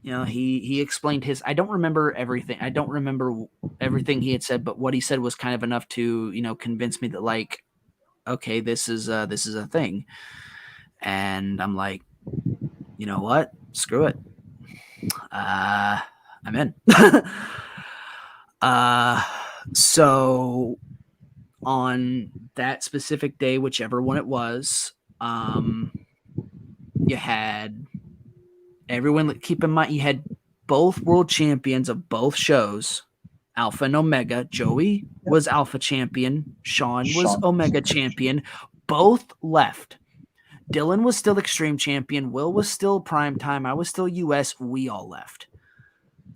Speaker 2: you know, he explained his, I don't remember everything. I don't remember everything he had said, but what he said was kind of enough to, you know, convince me that like, okay, this is a thing. And I'm like, you know what? Screw it. I'm in. So on that specific day, whichever one it was, you had everyone, keep in mind, you had both world champions of both shows, Alpha and Omega. Joey was Alpha champion. Sean was Omega champion. Both left. Dylan was still Extreme champion. Will was still Primetime. I was still US. We all left.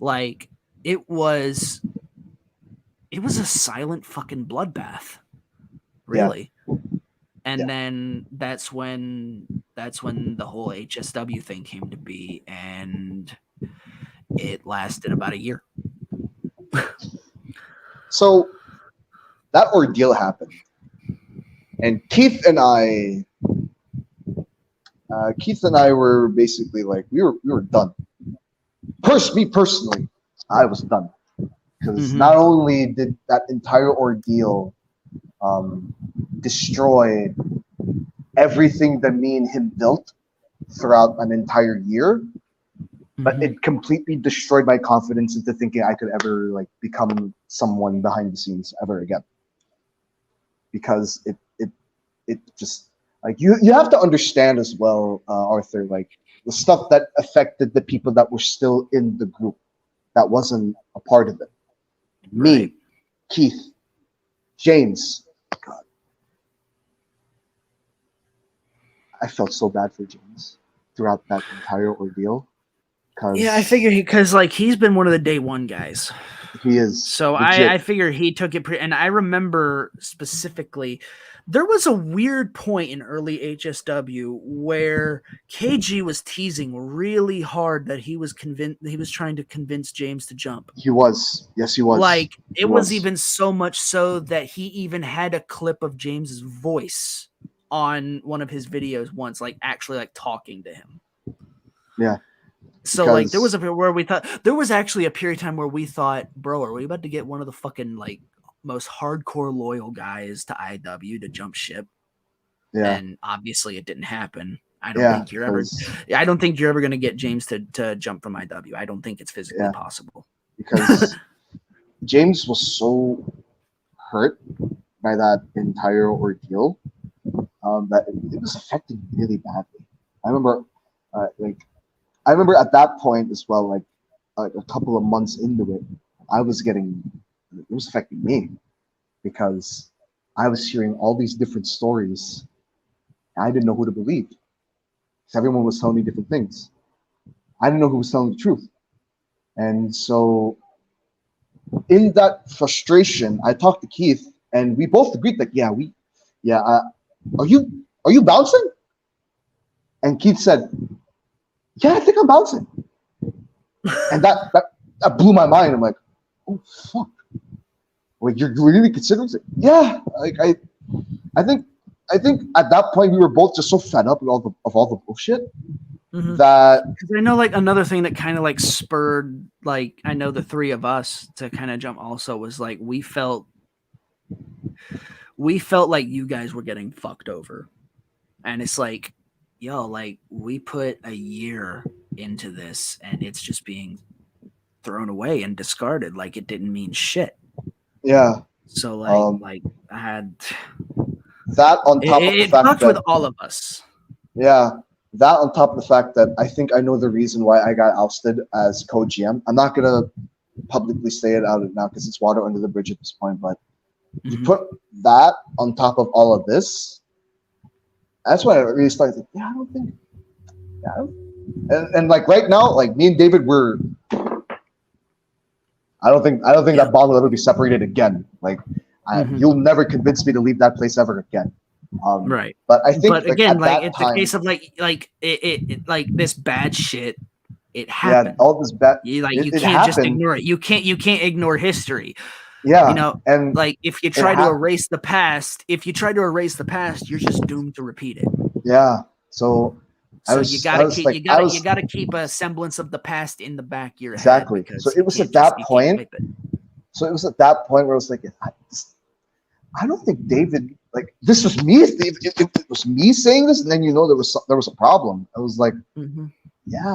Speaker 2: Like, it was a silent fucking bloodbath. Really. Yeah. And then that's when the whole HSW thing came to be, and it lasted about a year.
Speaker 1: So that ordeal happened, and Keith and I were basically like, we were done. Me personally, I was done, because not only did that entire ordeal destroy everything that me and him built throughout an entire year, but it completely destroyed my confidence into thinking I could ever like become someone behind the scenes ever again. Because it just, like, you have to understand as well, Arthur, like the stuff that affected the people that were still in the group that wasn't a part of it.
Speaker 2: Right.
Speaker 1: Me, Keith, James. God, I felt so bad for James throughout that entire ordeal.
Speaker 2: Yeah, I figure because like he's been one of the day one guys.
Speaker 1: He is.
Speaker 2: So I figure he took it and I remember specifically there was a weird point in early HSW where KG was teasing really hard that he was trying to convince James to jump.
Speaker 1: He was. Yes, he was.
Speaker 2: Like it was even so much so that he even had a clip of James's voice on one of his videos once, like actually like talking to him.
Speaker 1: Yeah.
Speaker 2: So like there was a period where we thought there was actually a period of time where we thought, bro, are we about to get one of the fucking like most hardcore loyal guys to IW to jump ship?
Speaker 1: Yeah.
Speaker 2: And obviously it didn't happen. I don't think you're ever gonna get James to jump from IW. I don't think it's physically possible.
Speaker 1: Because James was so hurt by that entire ordeal that it was affecting me really badly. I remember at that point as well, like a couple of months into it, it was affecting me because I was hearing all these different stories. I didn't know who to believe because everyone was telling me different things. I didn't know who was telling the truth. And so in that frustration, I talked to Keith, and we both agreed that are you bouncing? And Keith said, yeah, I think I'm bouncing. And that blew my mind. I'm like, oh fuck. Like, you're really considering it? Yeah. Like I think at that point we were both just so fed up with all the bullshit that
Speaker 2: because I know like another thing that kind of like spurred like I know the three of us to kind of jump also was like we felt like you guys were getting fucked over. And it's like, yo, like we put a year into this and it's just being thrown away and discarded like it didn't mean shit.
Speaker 1: yeah.
Speaker 2: So like I had
Speaker 1: that on top of the fact
Speaker 2: fucked
Speaker 1: that
Speaker 2: with all of us.
Speaker 1: yeah, that on top of the fact that I think I know the reason why I got ousted as co-GM. I'm not gonna publicly say it out now because it's water under the bridge at this point. But you put that on top of all of this, that's when I really started thinking, yeah, I don't think, and like right now, like me and David I don't think that bond will ever be separated again. Like you'll never convince me to leave that place ever again.
Speaker 2: Right.
Speaker 1: But I think,
Speaker 2: but again, like it's
Speaker 1: time,
Speaker 2: a case of like it like this bad shit. It happened.
Speaker 1: Yeah, all this bad.
Speaker 2: You
Speaker 1: it
Speaker 2: can't
Speaker 1: happened.
Speaker 2: just ignore it. You can't ignore history.
Speaker 1: Yeah,
Speaker 2: you know,
Speaker 1: and
Speaker 2: like if you try to erase the past, you're just doomed to repeat it.
Speaker 1: Yeah. So
Speaker 2: you gotta keep a semblance of the past in the back of your head.
Speaker 1: Exactly. So it was at that point. So it was at that point where I was like, I don't think David, like, this was me. It was me saying this, and then there was a problem. I was like, yeah,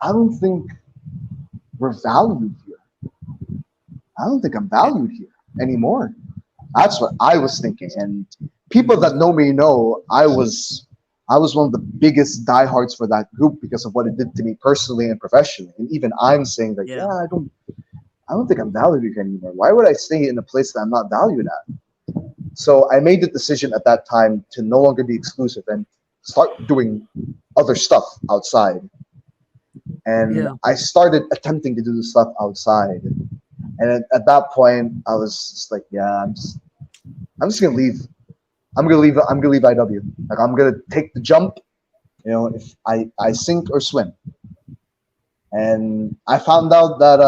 Speaker 1: I don't think we're valued here. I don't think I'm valued here anymore. That's what I was thinking. And people that know me know I was one of the biggest diehards for that group because of what it did to me personally and professionally. And even I'm saying that, I don't think I'm valued here anymore. Why would I stay in a place that I'm not valued at? So I made the decision at that time to no longer be exclusive and start doing other stuff outside. And I started attempting to do the stuff outside. And at that point, I was just like, I'm just gonna leave. I'm gonna leave IW. Like, I'm gonna take the jump. If I sink or swim. And I found out that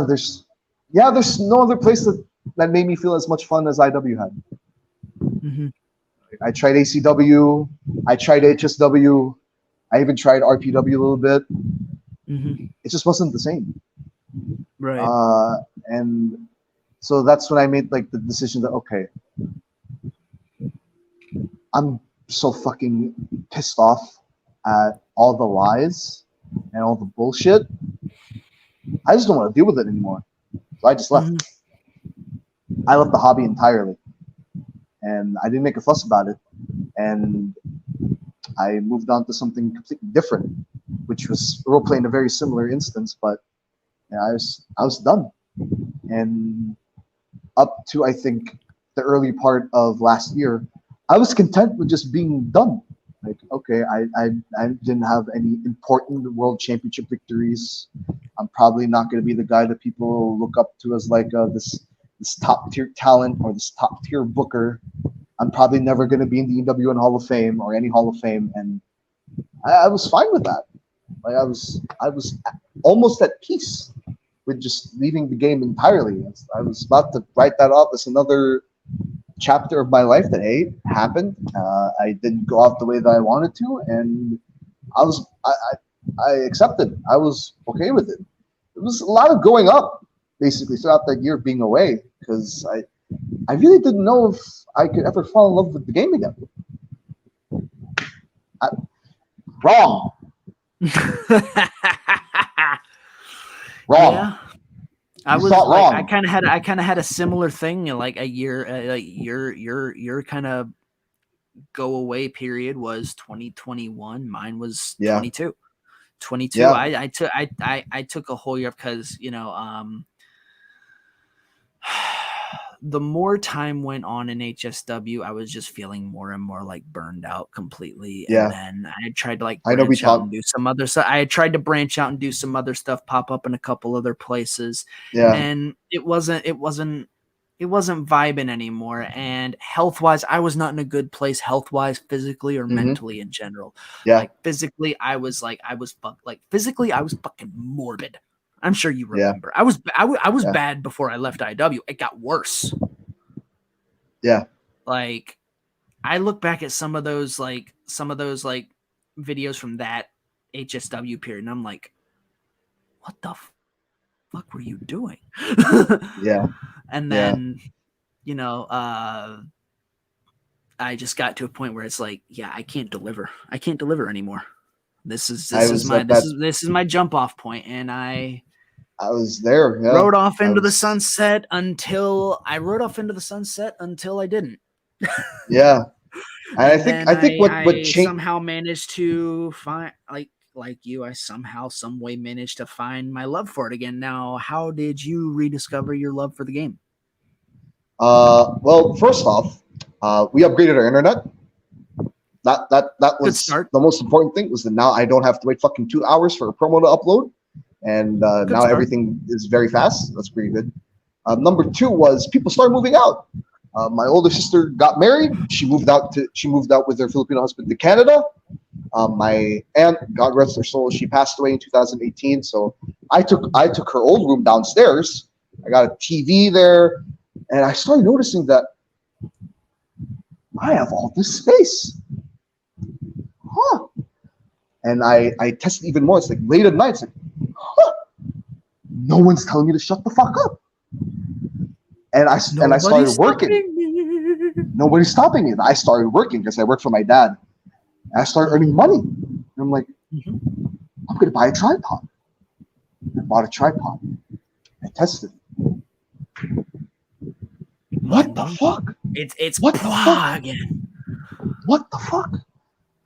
Speaker 1: there's no other place that made me feel as much fun as IW had. I tried ACW. I tried HSW. I even tried RPW a little bit. It just wasn't the same.
Speaker 2: Right.
Speaker 1: And so that's when I made like the decision that, okay, I'm so fucking pissed off at all the lies and all the bullshit. I just don't want to deal with it anymore. So I just left. I left the hobby entirely. And I didn't make a fuss about it. And I moved on to something completely different, which was roleplay in a very similar instance, but I was done. And up to, I think, the early part of last year, I was content with just being done. Like, okay, I didn't have any important world championship victories. I'm probably not going to be the guy that people look up to as like this top tier talent or this top tier booker. I'm probably never going to be in the EWN Hall of Fame or any Hall of Fame, and I was fine with that. Like, I was almost at peace with just leaving the game entirely. I was about to write that off as another chapter of my life that happened. I didn't go out the way that I wanted to, and I accepted. I was okay with it. It was a lot of growing up, basically, throughout that year being away, because I really didn't know if I could ever fall in love with the game again. Wrong. Wrong.
Speaker 2: Yeah. I was like, wrong. I kind of had a similar thing, like a year, like your kind of go away period was 2021. Mine was 22. 22. Yeah. I took a whole year because the more time went on in HSW, I was just feeling more and more like burned out completely.
Speaker 1: Yeah.
Speaker 2: And then I tried to like
Speaker 1: I know we
Speaker 2: branch out
Speaker 1: talked.
Speaker 2: and do some other stuff. I had tried to branch out and do some other stuff, pop up in a couple other places,
Speaker 1: Yeah.
Speaker 2: and it wasn't vibing anymore. And health wise, I was not in a good place health wise, physically or mentally in general.
Speaker 1: Yeah.
Speaker 2: Like physically, physically, I was fucking morbid. I'm sure you remember. I was
Speaker 1: Yeah.
Speaker 2: bad before I left IW. It got worse.
Speaker 1: Yeah.
Speaker 2: Like I look back at some of those videos from that HSW period, and I'm like, what the fuck were you doing?
Speaker 1: Yeah.
Speaker 2: And
Speaker 1: Yeah.
Speaker 2: then, I just got to a point where it's like, yeah, I can't deliver. I can't deliver anymore. This is my jump off point, and I
Speaker 1: was there. Yeah.
Speaker 2: rode off into the sunset until I didn't.
Speaker 1: Yeah. And I think what changed,
Speaker 2: somehow managed to find like you, I somehow, some way managed to find my love for it again. Now, how did you rediscover your love for the game?
Speaker 1: Well, first off, we upgraded our internet. That was the most important thing, was that now I don't have to wait fucking 2 hours for a promo to upload. And now everything is very fast. That's pretty good. Number two was people started moving out. My older sister got married. She moved out with her Filipino husband to Canada. My aunt, God rest her soul, she passed away in 2018. So I took her old room downstairs. I got a TV there, and I started noticing that I have all this space. Huh. And I tested even more. It's like late at night. It's like, huh. No one's telling me to shut the fuck up. And I started working. Nobody's stopping me. I started working because I work for my dad. And I started earning money. And I'm like, I'm going to buy a tripod. I bought a tripod. I tested it. What the fuck?
Speaker 2: It's
Speaker 1: what the fuck
Speaker 2: again.
Speaker 1: What the fuck?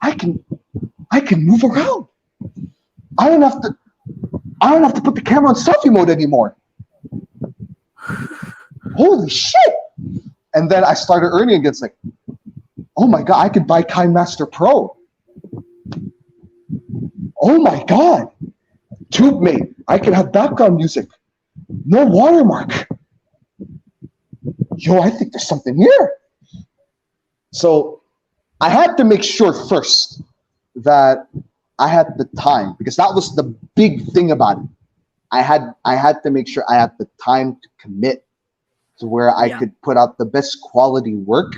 Speaker 1: I can move around. I don't have to put the camera on selfie mode anymore. Holy shit! And then I started earning again. It's like, oh my god, I could buy KineMaster Pro. Oh my god, TubeMate. I can have background music. No watermark. Yo, I think there's something here. So I had to make sure first that I had the time, because that was the big thing about it. I had to make sure I had the time to commit to where I could put out the best quality work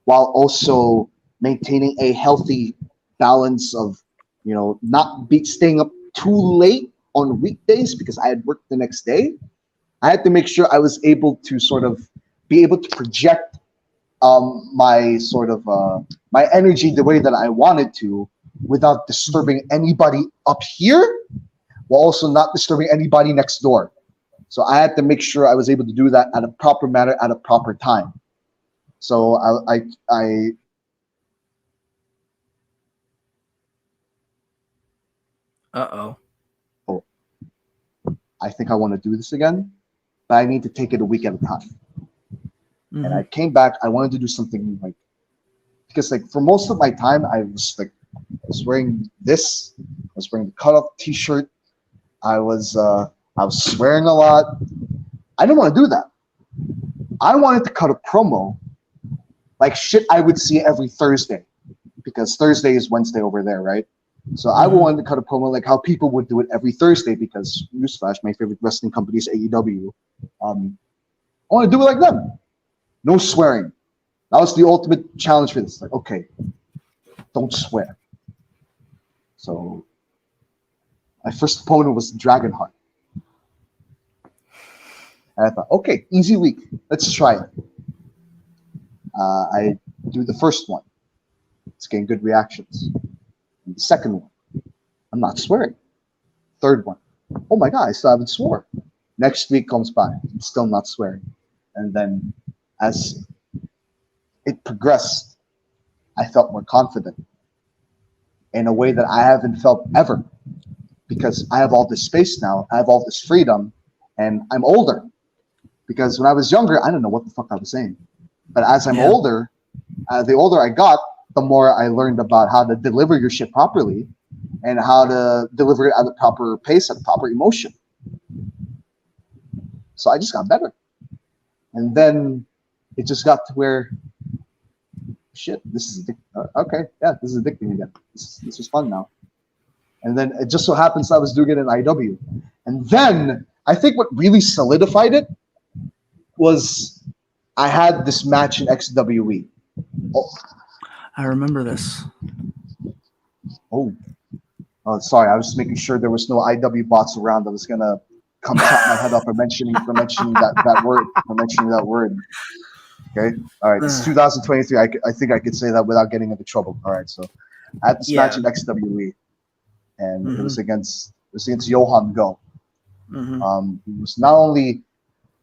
Speaker 1: while also maintaining a healthy balance of, not staying up too late on weekdays because I had worked the next day. I had to make sure I was able to sort of be able to project my my energy the way that I wanted to, without disturbing anybody up here, while also not disturbing anybody next door. So I had to make sure I was able to do that at a proper manner at a proper time. So I think I want to do this again, but I need to take it a week at a time. And I came back. I wanted to do something because for most of my time I was wearing this. I was wearing the cutoff T-shirt. I was swearing a lot. I didn't want to do that. I wanted to cut a promo like shit I would see every Thursday, because Thursday is Wednesday over there, right? So I wanted to cut a promo like how people would do it every Thursday, because newsflash, my favorite wrestling company is AEW. I want to do it like them. No swearing. That was the ultimate challenge for this. Like, okay, don't swear. So my first opponent was Dragonheart. And I thought, okay, easy week. Let's try it. I do the first one. It's getting good reactions. And the second one, I'm not swearing. Third one, oh my god, I still haven't swore. Next week comes by, I'm still not swearing. And then as it progressed, I felt more confident in a way that I haven't felt ever, because I have all this space now, I have all this freedom, and I'm older. because when I was younger, I don't know what the fuck I was saying. But as I'm
Speaker 2: Yeah.
Speaker 1: older, the older I got, the more I learned about how to deliver your shit properly and how to deliver it at the proper pace, at the proper emotion. So I just got better. And then it just got to where, shit, this is okay. Yeah, this is addicting again. This is fun now. And then it just so happens I was doing it in IW. And then I think what really solidified it was I had this match in XWE. Oh,
Speaker 2: I remember this.
Speaker 1: oh, sorry. I was just making sure there was no IW bots around that was gonna come chop my head up for mentioning that word. Okay. All right. It's 2023. I think I could say that without getting into trouble. All right. So I had this match in XWE, and it was against Johan Go. He was not only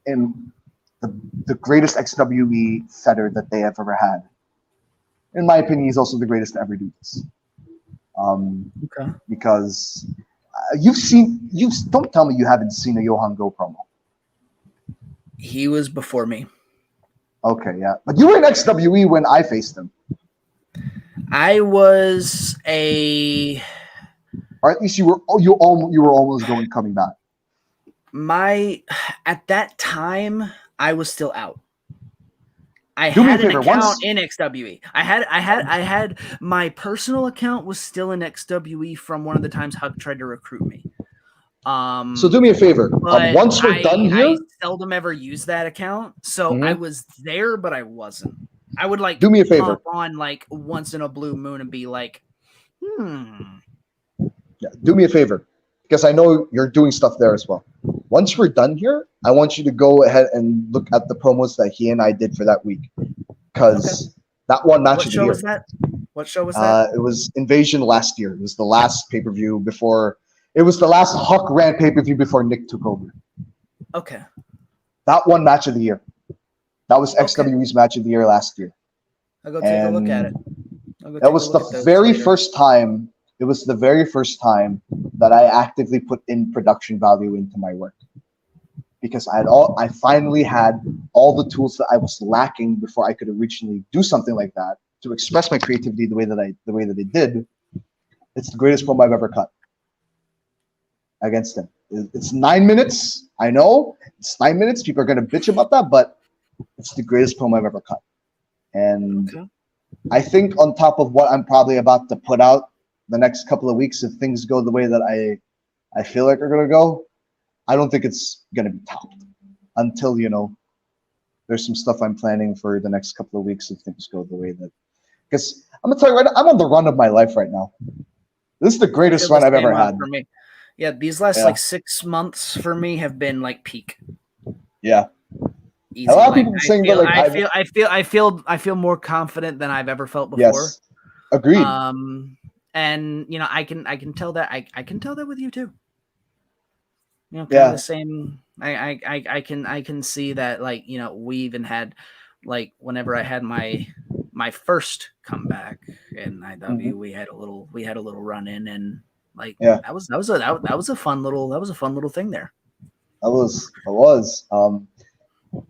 Speaker 1: in the greatest XWE setter that they have ever had. In my opinion, he's also the greatest to ever do this. Because don't tell me you haven't seen a Johan Go promo.
Speaker 2: He was before me.
Speaker 1: Okay, yeah. But you were in XWE when I faced him.
Speaker 2: I was a...
Speaker 1: Or at least you were almost coming back.
Speaker 2: At that time, I was still out. I
Speaker 1: Do me a
Speaker 2: had an
Speaker 1: favor,
Speaker 2: account in XWE. I had my personal account was still in XWE from one of the times Hug tried to recruit me.
Speaker 1: So do me a favor. Once we're done here,
Speaker 2: I seldom ever use that account, so I was there, but I wasn't. I would like
Speaker 1: do me a favor
Speaker 2: on like once in a blue moon and be like,
Speaker 1: Yeah, do me a favor, because I know you're doing stuff there as well. Once we're done here, I want you to go ahead and look at the promos that he and I did for that week, because that one match of the year.
Speaker 2: What show was that? What show was that?
Speaker 1: It was Invasion last year. It was the last pay-per-view before. It was the last Huck ran pay-per-view before Nick took over.
Speaker 2: Okay.
Speaker 1: That one match of the year. That was XWE's match of the year last year.
Speaker 2: I'll go take a look at it.
Speaker 1: That was the very first time. It was the very first time that I actively put in production value into my work, because I finally had all the tools that I was lacking before I could originally do something like that to express my creativity the way that I did. It's the greatest promo I've ever cut against him. It's 9 minutes. I know it's 9 minutes. People are gonna bitch about that, but it's the greatest promo I've ever cut. And I think on top of what I'm probably about to put out the next couple of weeks, if things go the way that I feel like they're gonna go, I don't think it's gonna be topped until there's some stuff I'm planning for the next couple of weeks if things go the way that. Because I'm gonna tell you right now, I'm on the run of my life right now. This is the greatest run I've ever had.
Speaker 2: For me. Yeah, these last like 6 months for me have been like peak.
Speaker 1: Yeah.
Speaker 2: Easy.
Speaker 1: A lot of people saying that
Speaker 2: I feel more confident than I've ever felt before.
Speaker 1: Yes. Agreed.
Speaker 2: And I can tell that I can tell that with you too. Kind of the same. I can see that, like, we even had, like, whenever I had my first comeback in IW, we had a little run in, and like that was a fun little thing there.
Speaker 1: It was.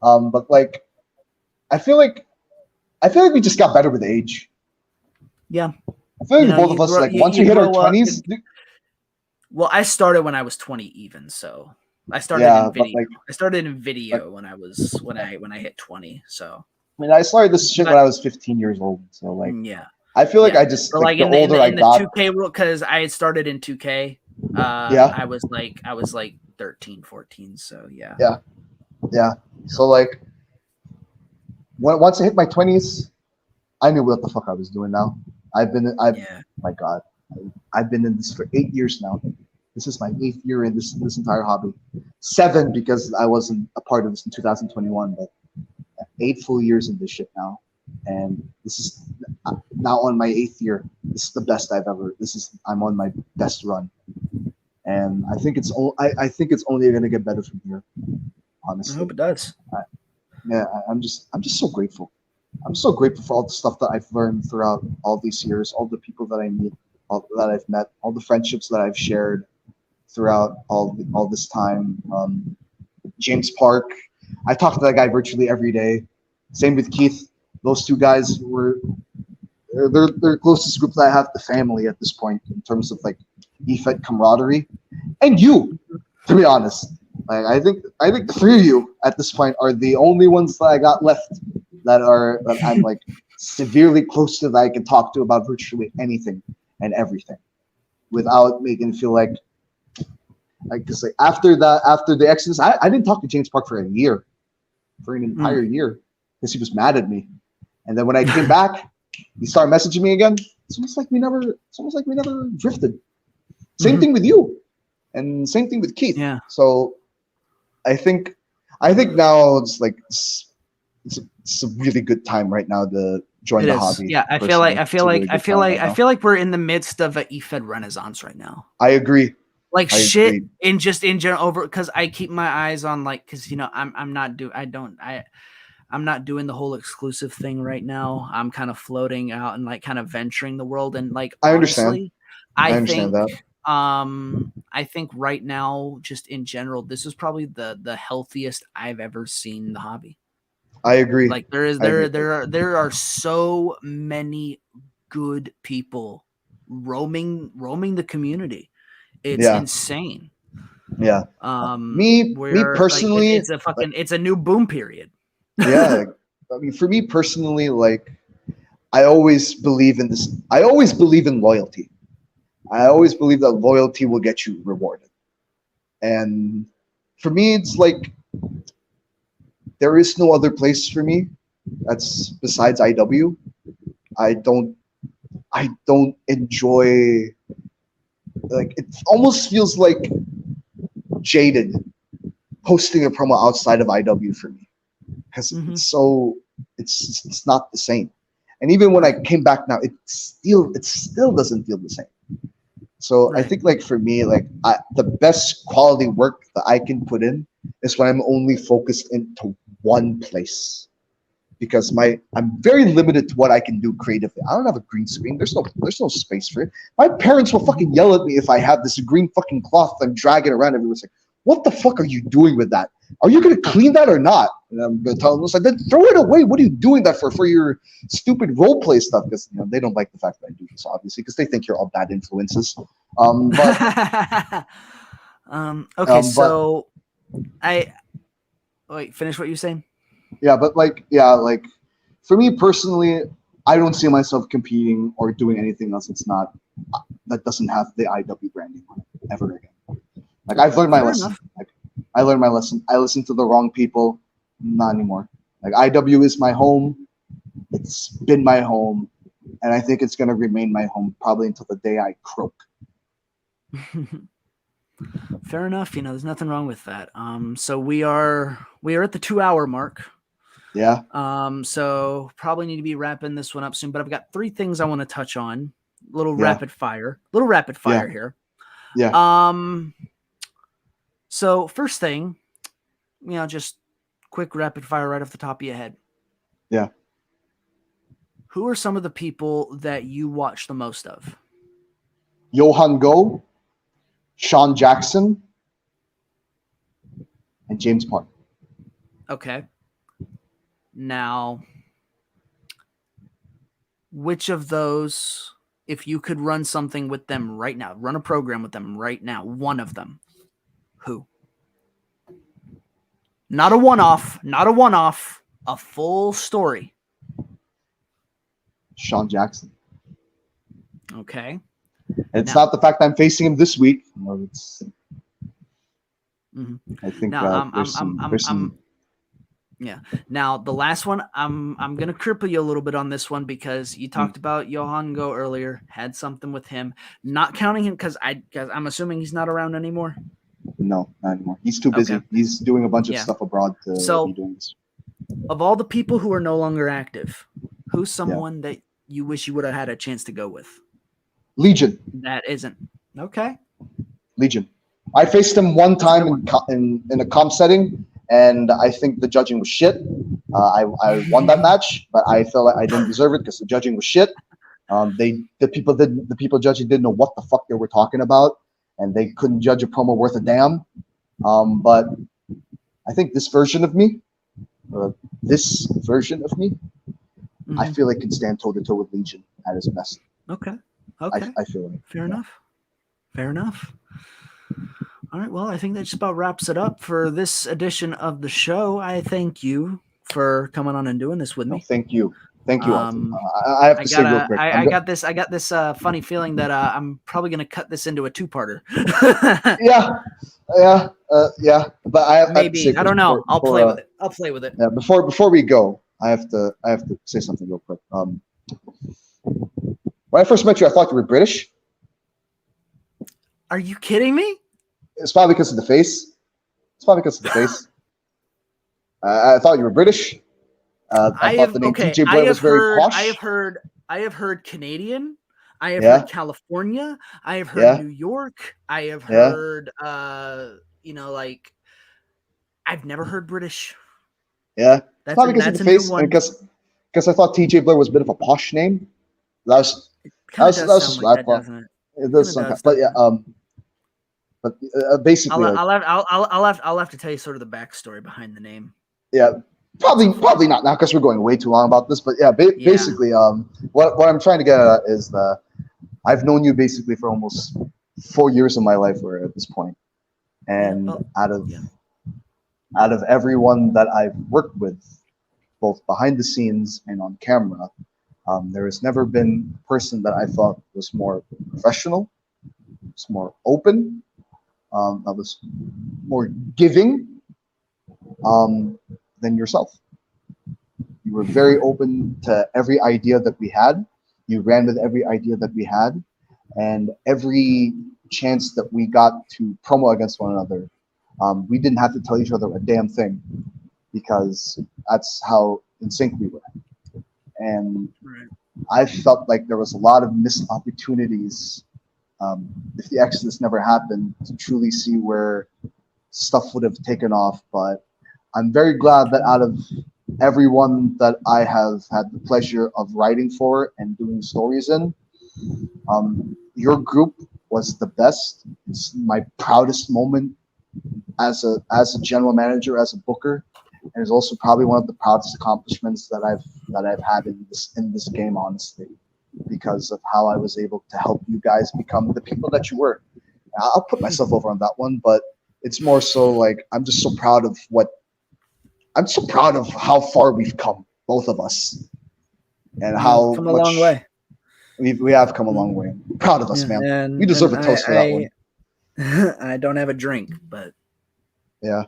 Speaker 1: But like, I feel like we just got better with age.
Speaker 2: Yeah.
Speaker 1: I feel like both of us, like, once we hit our 20s.
Speaker 2: Well, I started when I was 20 even, so I started in video. I started in video when I hit 20. So
Speaker 1: I mean, I started this shit when I was 15 years old. So like, I feel like I just
Speaker 2: like
Speaker 1: the older I got.
Speaker 2: The 2K rule, because I had started in 2K. I was like 13, 14. So yeah.
Speaker 1: So like, once I hit my 20s, I knew what the fuck I was doing. Now my God, I've been in this for 8 years now. This is my 8th year in this entire hobby. 7 because I wasn't a part of this in 2021, but 8 full years in this shit now. And this is now on my 8th year. This is the best I've ever. I'm on my best run, and I think it's only going to get better from here. Honestly,
Speaker 2: I hope it does.
Speaker 1: I'm just so grateful. I'm so grateful for all the stuff that I've learned throughout all these years, all the people that I meet, all that I've met, all the friendships that I've shared throughout all this time. James Park, I talk to that guy virtually every day. Same with Keith. Those two guys they're closest group that I have to family at this point in terms of like EFED camaraderie. And you, to be honest. Like I think the three of you at this point are the only ones that I got left that I'm like severely close to, that I can talk to about virtually anything and everything without making it feel like because like after the Exodus, I didn't talk to James Park for an entire year because he was mad at me. And then when I came back, he started messaging me again. It's almost like we never drifted. Same thing with you, and same thing with Keith.
Speaker 2: Yeah.
Speaker 1: So I think now it's like it's a really good time right now to join the hobby.
Speaker 2: Yeah, I feel like we're in the midst of an EFED renaissance right now.
Speaker 1: I agree.
Speaker 2: Like shit in general over because I keep my eyes on like because I'm not doing the whole exclusive thing right now. I'm kind of floating out and like kind of venturing the world and like
Speaker 1: I
Speaker 2: honestly,
Speaker 1: understand that.
Speaker 2: I think right now, just in general, this is probably the healthiest I've ever seen the hobby.
Speaker 1: I agree.
Speaker 2: Like there are so many good people roaming the community. It's insane.
Speaker 1: Yeah. Me personally,
Speaker 2: like, it's a new boom period.
Speaker 1: Yeah. I mean, for me personally, like I always believe in this. I always believe in loyalty. I always believe that loyalty will get you rewarded. And for me, it's like there is no other place for me that's besides IW. I don't enjoy, like it almost feels like jaded hosting a promo outside of IW for me because it's not the same. And even when I came back now, it still doesn't feel the same. So I think like for me, like the best quality work that I can put in is when I'm only focused into one place, because I'm very limited to what I can do creatively. I don't have a green screen. There's no space for it. My parents will fucking yell at me if I have this green fucking cloth I'm dragging around everywhere. It's like, what the fuck are you doing with that? Are you gonna clean that or not? And I'm gonna tell them, it's like, then throw it away. What are you doing that for your stupid role play stuff? Because they don't like the fact that I do this, obviously, because they think you're all bad influences.
Speaker 2: Okay, so I wait. Finish what you're saying.
Speaker 1: Yeah, but like for me personally, I don't see myself competing or doing anything else that doesn't have the IW branding on it ever again. Like I've learned my lesson. Like I learned my lesson. I listened to the wrong people. Not anymore. Like IW is my home. It's been my home, and I think it's gonna remain my home probably until the day I croak.
Speaker 2: Fair enough. There's nothing wrong with that. So we are at the 2-hour mark.
Speaker 1: Yeah.
Speaker 2: So probably need to be wrapping this one up soon, but I've got 3 things I want to touch on. Rapid fire here.
Speaker 1: Yeah.
Speaker 2: So first thing, just quick rapid fire right off the top of your head.
Speaker 1: Yeah.
Speaker 2: Who are some of the people that you watch the most of?
Speaker 1: Johan Go, Sean Jackson, and James Park.
Speaker 2: Okay. Now, which of those, if you could run something with them right now, run a program with them right now, one of them, who? Not a one-off, a full story.
Speaker 1: Sean Jackson.
Speaker 2: Okay.
Speaker 1: It's not the fact I'm facing him this week. I think there's some.
Speaker 2: Yeah. Now the last one, I'm gonna cripple you a little bit on this one because you talked about Johan Go earlier. Had something with him, not counting him because I'm assuming he's not around anymore.
Speaker 1: No, not anymore. He's too busy. Okay. He's doing a bunch of stuff abroad to be doing this.
Speaker 2: Of all the people who are no longer active, who's someone that you wish you would have had a chance to go with?
Speaker 1: Legion.
Speaker 2: That isn't okay.
Speaker 1: Legion. I faced him one time in a comp setting, and I think the judging was shit. I won that match, but I felt like I didn't deserve it because the judging was shit. The people judging didn't know what the fuck they were talking about, and they couldn't judge a promo worth a damn. But I think this version of me, I
Speaker 2: Mhm.
Speaker 1: feel like can stand toe to toe with Legion at his best.
Speaker 2: Okay. Okay.
Speaker 1: I feel like.
Speaker 2: Fair enough. Fair enough. All right. Well, I think that just about wraps it up for this edition of the show. I thank you for coming on and doing this with
Speaker 1: No,
Speaker 2: me.
Speaker 1: thank you. Thank you, Anton. I have to say real quick.
Speaker 2: I got this funny feeling that I'm probably gonna cut this into a two-parter.
Speaker 1: Yeah. But I have
Speaker 2: Maybe.
Speaker 1: to say
Speaker 2: I don't know. I'll play with it.
Speaker 1: Yeah. Before we go, I have to say something real quick. When I first met you, I thought you were British.
Speaker 2: Are you kidding me?
Speaker 1: It's probably because of the face. I thought you were British. I thought the name TJ Blair was very posh.
Speaker 2: I have heard Canadian. I have
Speaker 1: Yeah.
Speaker 2: heard California. I have heard
Speaker 1: Yeah.
Speaker 2: New York. I have
Speaker 1: Yeah.
Speaker 2: heard like I've never heard British.
Speaker 1: Yeah.
Speaker 2: That's
Speaker 1: Probably because of the face, and because I thought TJ Blair was a bit of a posh name. That was
Speaker 2: doesn't it?
Speaker 1: It does sometimes, but yeah. But basically,
Speaker 2: I'll have to tell you sort of the backstory behind the name.
Speaker 1: Yeah, probably not now because we're going way too long about this. But yeah, basically, what I'm trying to get at is I've known you basically for almost 4 years of my life. We're at this point, and out of everyone that I've worked with, both behind the scenes and on camera, there has never been a person that I thought was more professional, was more open, that was more giving than yourself. You were very open to every idea that we had. You ran with every idea that we had, and every chance that we got to promo against one another, we didn't have to tell each other a damn thing because that's how in sync we were. And I felt like there was a lot of missed opportunities if the Exodus never happened to truly see where stuff would have taken off. But I'm very glad that out of everyone that I have had the pleasure of writing for and doing stories in, your group was the best. It's my proudest moment as a general manager, as a booker, and it's also probably one of the proudest accomplishments that I've had in this game, honestly, because of how I was able to help you guys become the people that you were. I'll put myself over on that one, but it's more so like I'm so proud of how far we've come, both of us, and how
Speaker 2: come a long way.
Speaker 1: We have come a long way. I'm proud of us, man. We deserve a toast for that one.
Speaker 2: I don't have a drink, but
Speaker 1: yeah.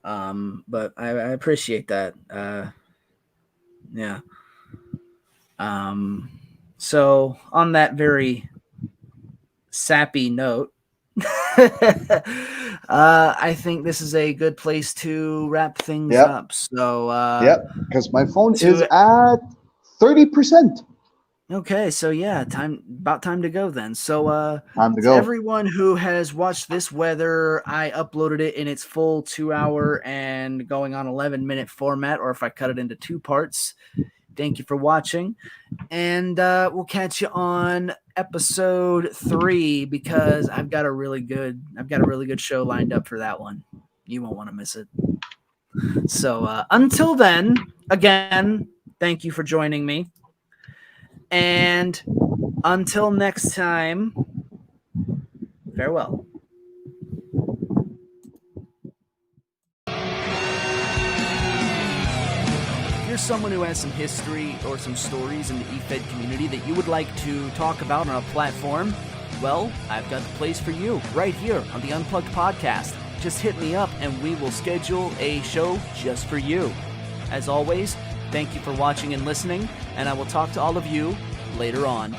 Speaker 2: But I appreciate that. Yeah. So on that very sappy note, I think this is a good place to wrap things up. So
Speaker 1: because my phone is at 30%.
Speaker 2: Okay, so yeah, about time to go then. So
Speaker 1: time to go.
Speaker 2: Everyone who has watched this, whether I uploaded it in its full 2-hour and going on 11-minute format, or if I cut it into 2 parts, thank you for watching, and we'll catch you on episode 3 because I've got a really good show lined up for that one. You won't want to miss it. So until then, again, thank you for joining me. And until next time, farewell. If you're someone who has some history or some stories in the eFed community that you would like to talk about on a platform, well, I've got the place for you right here on the Unplugged podcast. Just hit me up and we will schedule a show just for you. As always, thank you for watching and listening, and I will talk to all of you later on.